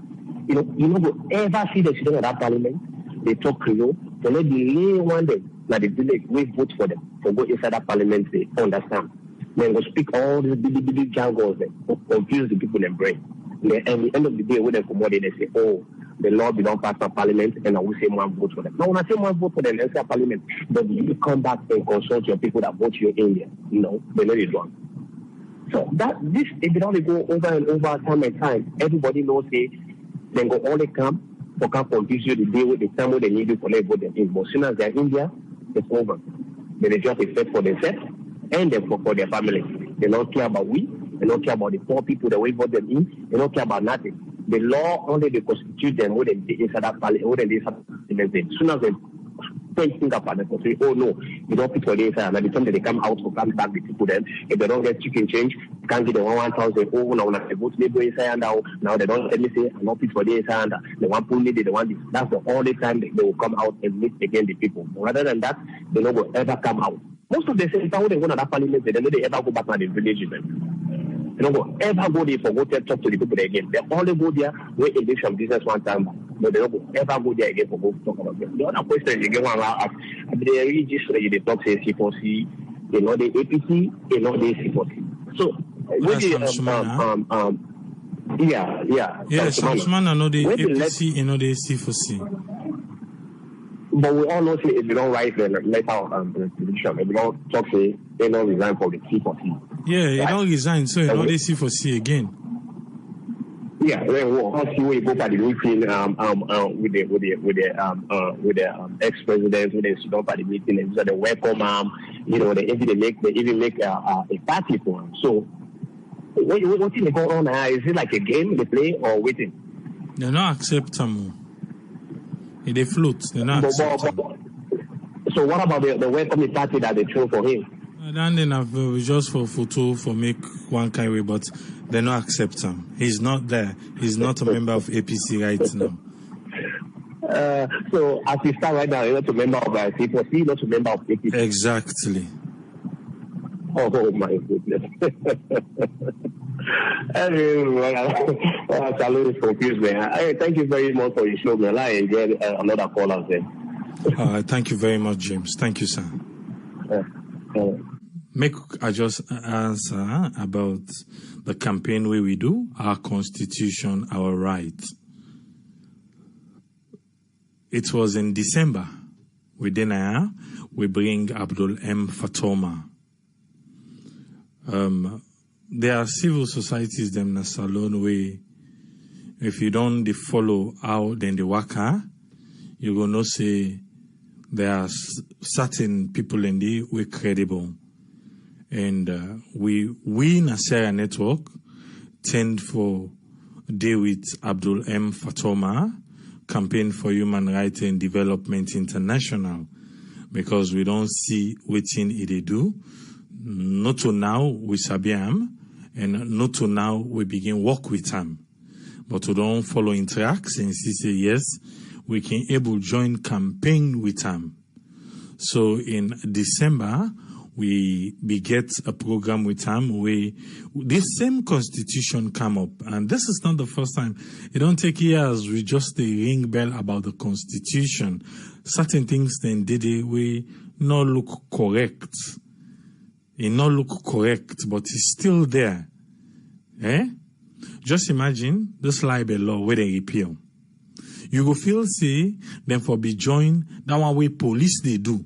You know, you ever see the children of that parliament? They talk Creole, They let delay one day, like the village, we vote for them, for go inside that parliament, they understand. Then go speak all these big jungles, they confuse the people in brain. And at the end of the day, when they come out, they say, oh, the law did not pass the parliament, and I will say one vote for them. Now, when I say one vote for them, they say parliament, but you come back and consult your people that vote you in there. You know, they know it's wrong. So this, if it only go over and over time and time, everybody knows they then go all they come, for can confuse you the day with the time when they need you for their vote in. But as soon as they're in there, it's over. They just expect for themselves and then for their family. They don't care about we, they don't care about the poor people that we vote them in, they don't care about nothing. The law only they constitute them when they inside that parliament, when they inside that. As soon as they think about it, they say, oh no, you don't pick for the inside. And by the time they come out to come back, the people then, if they don't get chicken change, you can't get the 1,000. Oh, now they vote they go inside and now they don't let me say, I'm not pick for the inside. They want pull me, they want this. That's the only time they will come out and meet again the people. Rather than that, they don't will ever come out. Most of the same time when they go to that parliament, they don't ever go back to the village. They don't go ever go there for go there talk to the people again. They only go there when they do some business one time, but they don't go ever go there again for go talk about them. The other question again one ask, they really just they talk say C4C, they know the APC, they know the C4C. So Samsman I know the APC, you know the C4C. But we all know say if you don't write the letter of the decision, if you don't talk say they don't resign for the C4C. Yeah, you don't resign, so you know they C4C again. Yeah, we'll see where you go by the meeting with the ex-president, with the student by the meeting, and so they welcome you know, they even make a party for him. So what thing they go on now? Is it like a game they play or waiting? They not accept them. If they float, they not accept them. So what about the welcoming party that they throw for him? And then just for photo for make one kind of way, but they not accept him. He's not there. He's not a member of APC right now. So as you start right now, you're not a member of C4C, you're not a member of APC. Exactly. Oh my goodness. Salute is confused, man. Hey, thank you very much for your show, man. I enjoyed another call out there. Thank you very much, James. Thank you, sir. Make I just answer about the campaign where we do our constitution, our right. It was in December. We bring Abdul M. Fatoma. There are civil societies them in Salon where if you don't follow how then the worker, you're gonna say there are certain people in the way credible. And we in a Syria network tend for deal with Abdul M. Fatoma, Campaign for Human Rights and Development International, because we don't see what they do. Not to now we sabi him, and not to now we begin work with him. But we don't follow interacts and say yes, we can able join campaign with him. So in December, we beget a program with him where this same constitution come up. And this is not the first time. It don't take years. We just ring bell about the constitution. Certain things then did it we not look correct. It not look correct, but it's still there. Just imagine this libel law where they repeal. You go feel say then for be joined that one way police they do.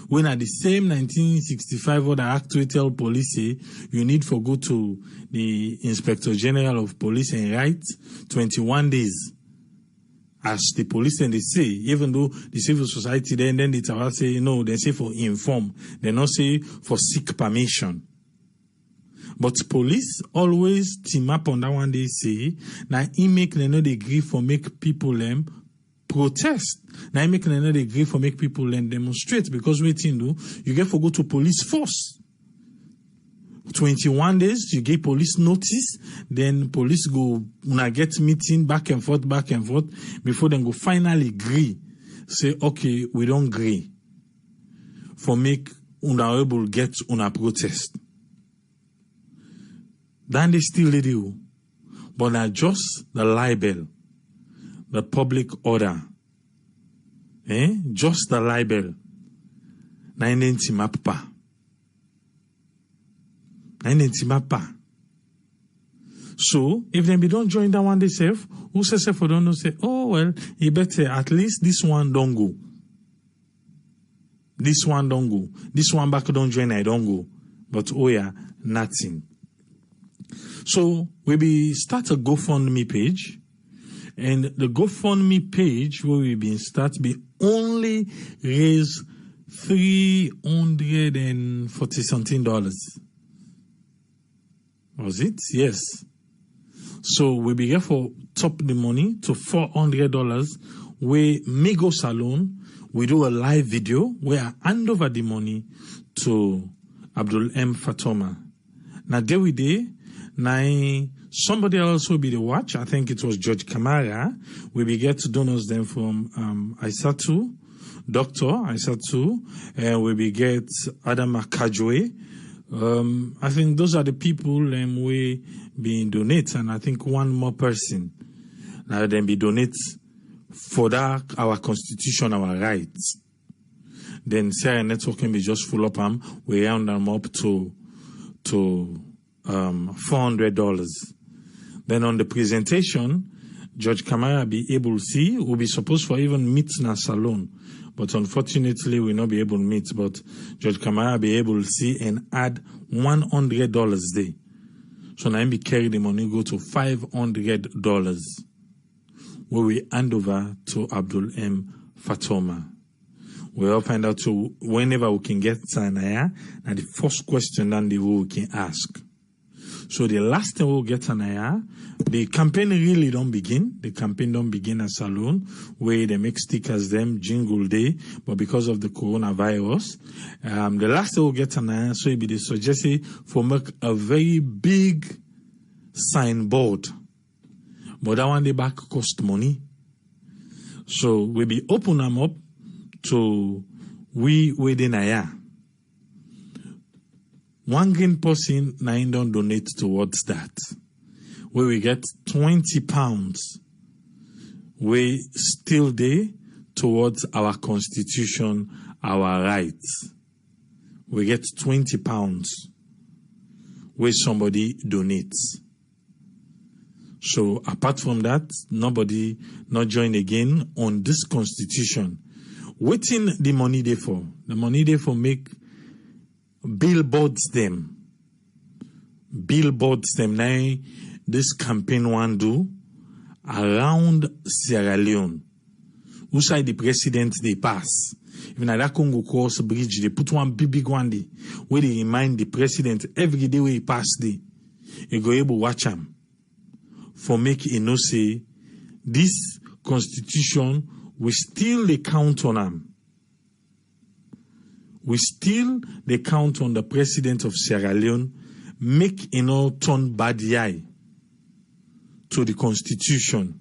When at the same 1965 or the act we tell police say you need for go to the Inspector General of Police and write 21 days. As the police and they say, even though the civil society then they say no, they say for inform, they not say for seek permission. But police always team up on that one they say, now he make them not agree for make people protest. Now he make them not agree for make people demonstrate, because waiting do, you get for go to police force. 21 days, you give police notice, then police go get meeting back and forth, before then go finally agree. Say, okay, we don't agree. For make able get una protest. Then they still do. But not just the libel, the public order, Just the libel. Na indenti mapa. So, if them be don't join that one themselves, who says for don't know say, oh well, you better at least this one don't go. This one don't go. This one back don't join, I don't go. But oh yeah, nothing. So we be start a GoFundMe page, and the GoFundMe page where we been start be only raise $340 something. Was it? Yes. So we be here for top the money to $400. We Migo Salon. We do a live video where I hand over the money to Abdul M. Fatoma. Now there we day. Now somebody else will be the watch. I think it was George Kamara. We be get donors then from Aisatu, Dr. Aisatu, and we be get Adam Akajwe. I think those are the people we being donate, and I think one more person now then be donate for that our constitution, our rights. Then Sarah Network can be just full up we round them up to $400. Then on the presentation, Judge Kamara be able to see, will be supposed for even meet in a salon. But unfortunately, we'll not be able to meet. But Judge Kamara be able to see and add $100 there. So now we carry the money, go to $500, where we hand over to Abdul M. Fatoma. We'll find out to whenever we can get Sanaya, and the first question then we can ask. So the last time we'll get Sanaya, the campaign really don't begin. The campaign don't begin at Salon, where they make stickers, them jingle day, but because of the coronavirus, the last time we'll get Sanaya, so it be the suggestion for make a very big signboard. But that one day back cost money. So we be open them up to we within a year. One green person now don't donate towards that. Where we get £20, we still there towards our constitution, our rights. We get £20 where somebody donates. So apart from that, nobody not join again on this constitution. Waiting the money there for. The money there for make billboards them. Now this campaign one do around Sierra Leone. Outside the president they pass. Even at that Congo Cross Bridge, they put one big one there where they remind the president every day where he pass there. You go able watch him. For make say this constitution we still they count on him. We still they count on the president of Sierra Leone make turn bad eye to the constitution.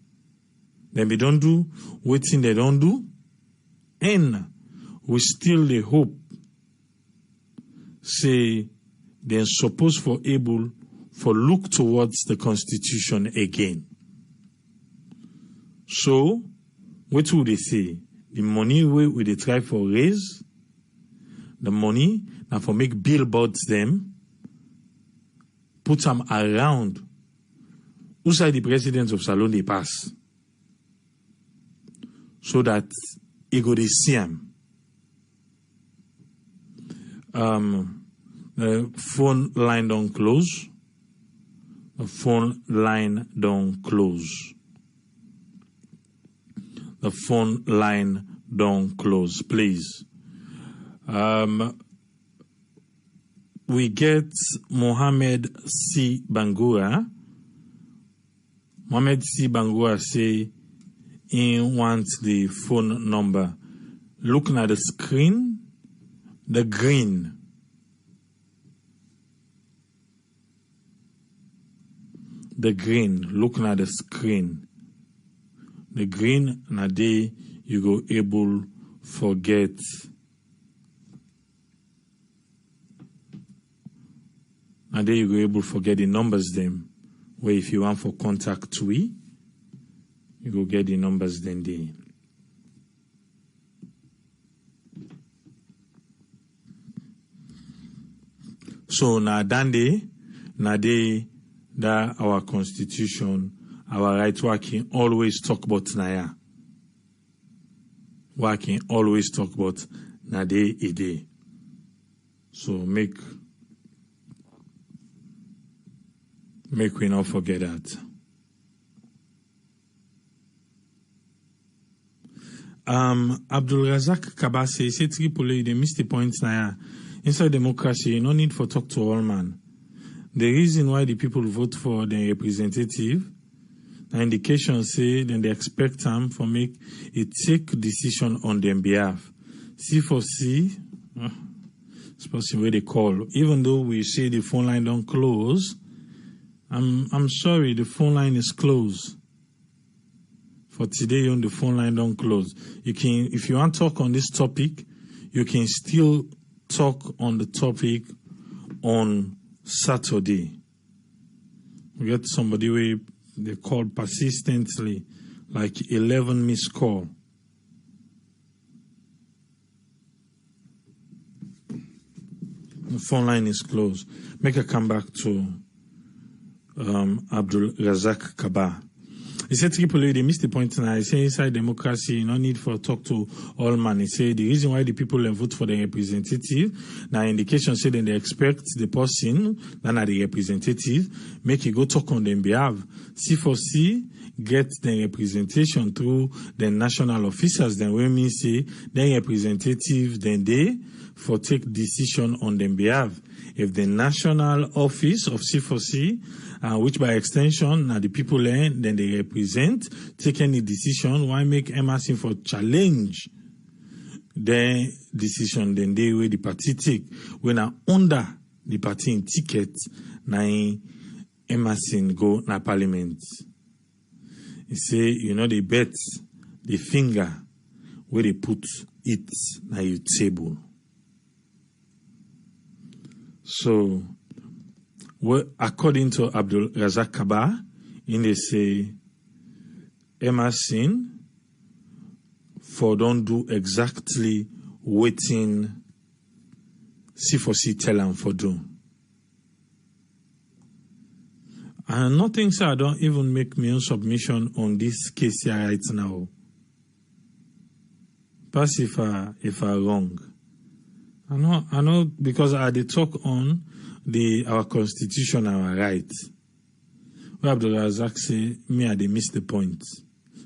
Then we don't do waiting they don't do, and we still they hope say they're supposed for able for look towards the constitution again. So, what would they say? The money we they try for raise, the money now for make billboards them, put them around outside the presidents of Salon they pass, so that it go they see them. The phone line don't close. The phone line don't close. The phone line don't close, please. We get Mohammed C. Bangura. Mohammed C. Bangura say he wants the phone number. Looking at the screen, the green. The green, looking at the screen. The green, and a day you go able forget. And then you go able forget the numbers them. Where if you want for contact we, you go get the numbers then there. So na dande, na day that our constitution, our right working always talk about naya. Working always talk about na day a day. So make we not forget that. Abdul Razak Kabase said Tripoli, they missed the point now. Inside democracy, no need for talk to all man. The reason why the people vote for the representative, the indication say then they expect them for make a take decision on their behalf. C4C, it's possible where they call. Even though we say the phone line don't close, I'm sorry, the phone line is closed. For today, on the phone line don't close. You can, if you want to talk on this topic, you can still talk on the topic on Saturday. We get somebody where they call persistently, like 11 missed call. The phone line is closed. Make a comeback to Abdul Razak Kaba. He said Tripoli, they missed the point now. He said inside democracy, no need for talk to all man. He said the reason why the people vote for the representative, now indication say that they expect the person, that are the representative, make it go talk on their behalf. C4C get the representation through the national officers, then when we say the representative, then they for take decision on their behalf. If the national office of C4C, which by extension are the people then they represent, take any decision, why make Emerson for challenge their decision, then they will the party take. When are under the party in ticket, na Emerson go na parliament. He say, you know, they bet the finger where they put it na your table. So, well, according to Abdul Razak Kaba, they say Emerson for don't do exactly waiting C4C tell them for do. And nothing, sir, I don't even make my own submission on this case here right now. Pass if I wrong. I know, because I did talk on our constitution, our rights. Where Abdul Razak say, me I dey miss the point.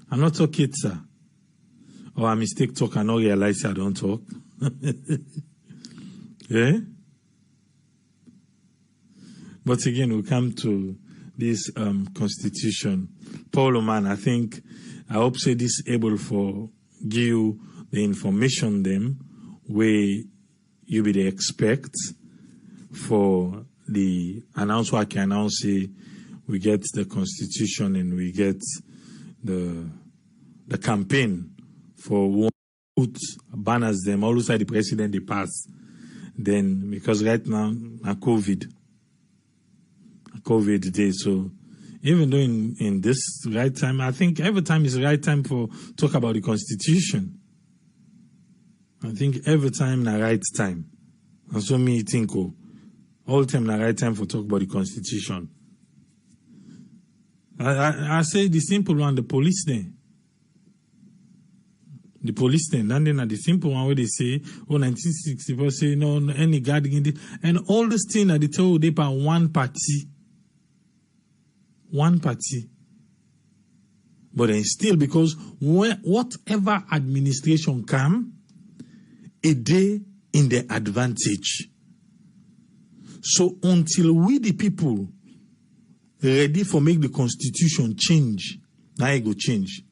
I'm not talking, sir. Or I mistake talk, I not realize I don't talk. Yeah? But again, we come to this constitution. Paul Oman, I hope say this able for give you the information them where you be the expect for the announce what I can announce say we get the constitution and we get the campaign for one put banners them all inside the president they pass. Then because right now COVID day, so even though in this right time, I think every time is the right time for talk about the constitution. I think every time na right time. And so me think all time na right time for talk about the constitution. I say the simple one, the police thing. The police thing, and then the simple one where they say, 1964 say no any guarding it, and all this thing that they tell they by one party. But then still, because whatever administration come, a day in the advantage. So until we the people ready for make the constitution change, now it go change.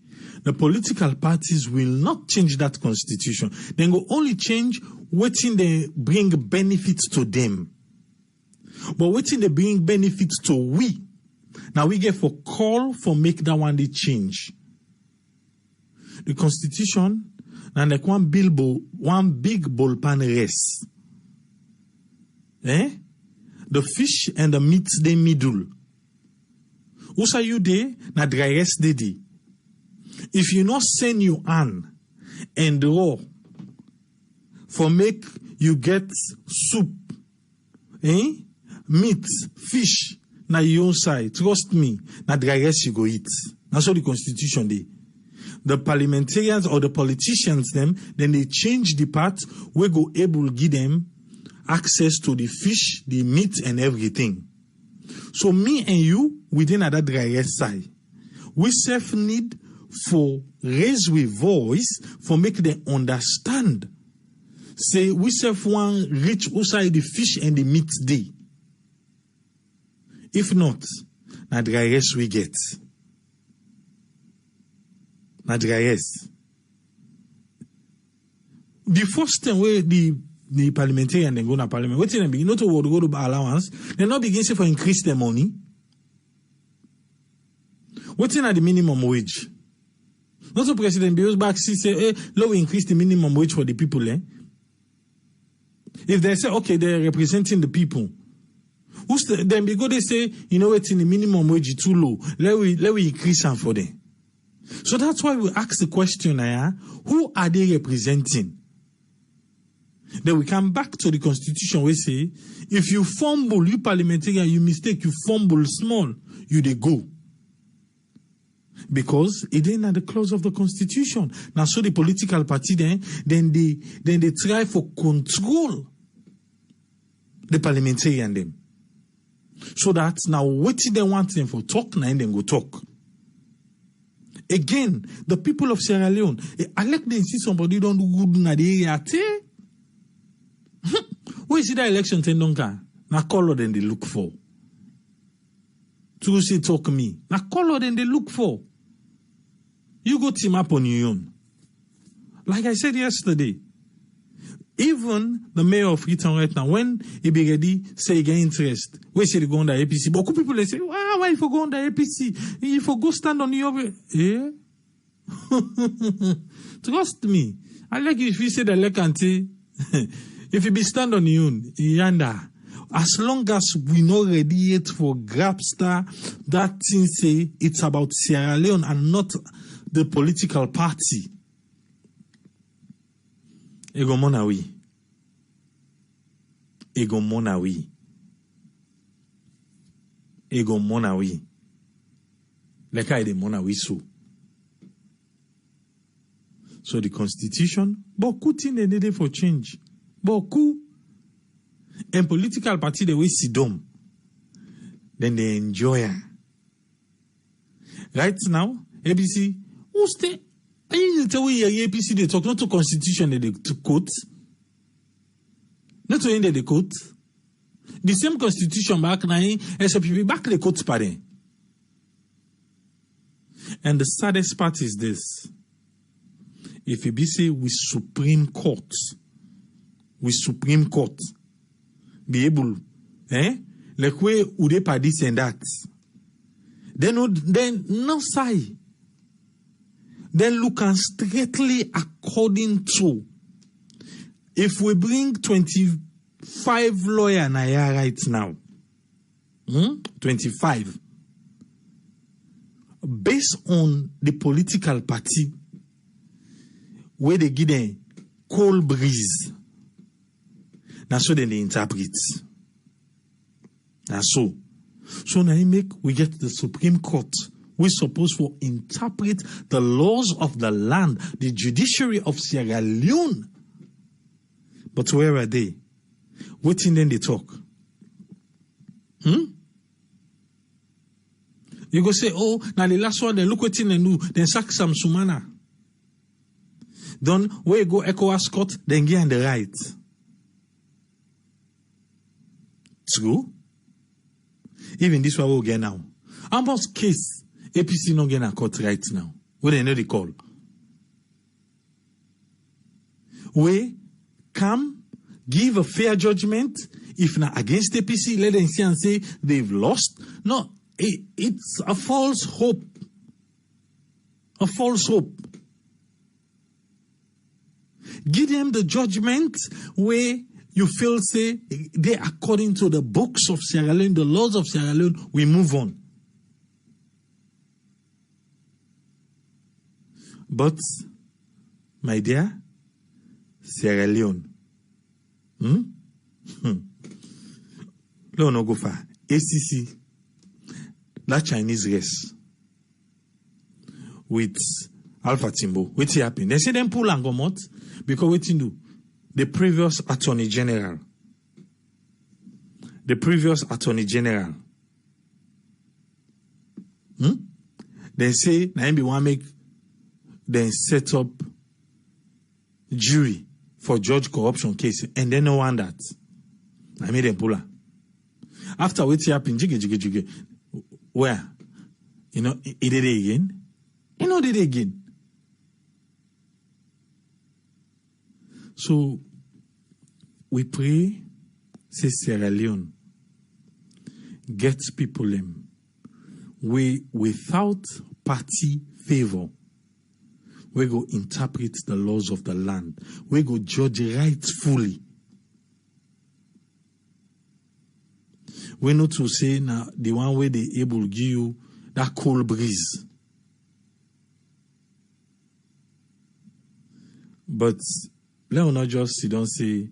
The political parties will not change that constitution. They go only change waiting they bring benefits to them. But waiting they bring benefits to we. Now we get for call for make that one they change. The constitution and like one big ballpan race. The fish and the meat they middle. Who say you there? Na dry rest day. If you not send you an and raw for make you get soup, meat, fish, na your own side. Trust me, na the rest you go eat. That's what the constitution dey. The parliamentarians or the politicians then they change the part we go able give them access to the fish, the meat and everything. So me and you within that rest side, we self need for raise with voice for make them understand. Say we self want reach outside the fish and the meat day. If not, na the rest we get. Na the rest. The first time where the parliamentarian then go to parliament, what they begin not to go to allowance, they not begin say for increase their money. What's in at the minimum wage? Not the president bills back say, hey, low increase the minimum wage for the people, eh? If they say, okay, they're representing the people, then because they say, you know, it's in the minimum wage is too low, let we increase them for them. So that's why we ask the question, who are they representing? Then we come back to the constitution. We say, if you fumble, you parliamentarian, you mistake, you fumble small, you they go. Because it ain't at the clause of the constitution. Now, so the political party then they try for control the parliamentarian them. So that now what they want them for talk, now then go talk. Again, the people of Sierra Leone, I like to see somebody don't do good in the area. Where is the election tendonka? Na color then they look for. To say talk me. Na color then they look for. You go team up on your own. Like I said yesterday, even the mayor of Freetown right now, when he be ready, say he get interest, where should he go under APC? But people they say, why if you go under APC? If you go stand on your eh? Trust me. I like if you say the lekante, if you be stand on your own, yanda. As long as we not ready yet for Grabstar, that thing say it's about Sierra Leone and not the political party. Ego monawi. Ego monawi. Ego monawi. Leka ide monawi so. So the constitution, beaucoup things they needed for change. Beaucoup. And political party, they will sit down. Then they enjoy it. Right now, ABC, who's the? Are you tell me APC they talk not to constitution they to quote? Not to end the quote. The same constitution back now, SPP back the quote party. And the saddest part is this. If ABC with Supreme Court, be able, like way would they par this and that. Then no say. Then look and strictly according to. If we bring 25 lawyers right now, 25, based on the political party, where they give them cold breeze. That's so they interpret. That's so. So now we get the Supreme Court. We're supposed to interpret the laws of the land, the judiciary of Sierra Leone. But where are they? Waiting then they talk. You go say, oh, now the last one, they look what in and do, then sack some Sumana. Then where you go ECOWAS court, then get on the right. True. Even this one we'll get now. Almost case APC not getting a court right now. What they know they call. We come give a fair judgment. If not against APC, let them see and say they've lost. No, it's a false hope. A false hope. Give them the judgment where you feel say they according to the books of Sierra Leone, the laws of Sierra Leone, we move on. But, my dear, Sierra Leone, Leone go far. ACC, that Chinese race with Alpha Timbo. What happened? They say them pull and go out because what do? The previous Attorney General. They say na him be one make then set up jury for judge corruption case, and then no one that I made them pull her. After what happened, jiggy. Where? You know, he did it again. Did it again. So we pray, say Sierra Leone, get people them. We without party favor. We go interpret the laws of the land. We go judge rightfully. We know to say now the one way they able to give you that cold breeze. But let us not just sit down say,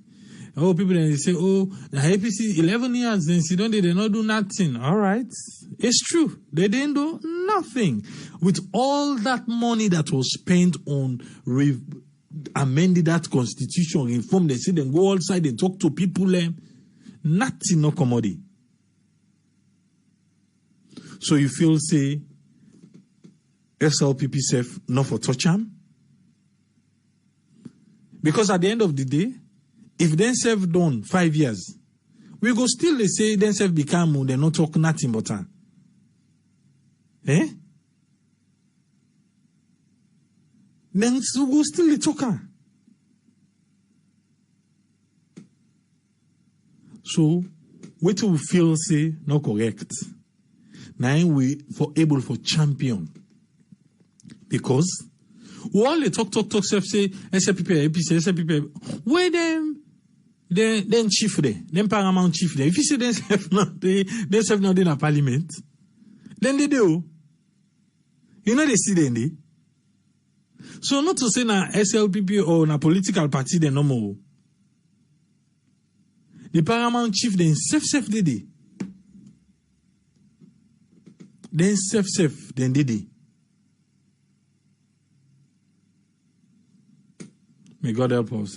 oh, people then they say, oh, the APC 11 years, then sit down, they not do nothing. All right. It's true. They didn't do nothing. With all that money that was spent on amending that constitution, reform, they say then go outside and talk to people, nothing no commodity. So you feel say SLPP self not for touch am? Because at the end of the day, if then self done 5 years, we go still they say then self become they not talk nothing but eh? Then we go still they talk. So what we feel say not correct. Now we for able for champion. Because all the talk self say SLPP, APC, SLPP, where them then chief there, then paramount chief there. If you say they self not in a parliament, then they do. You know they see then they. So not to say na SLPP or na political party they no more. The paramount chief then self they dey. Then self then they dey. May God help us.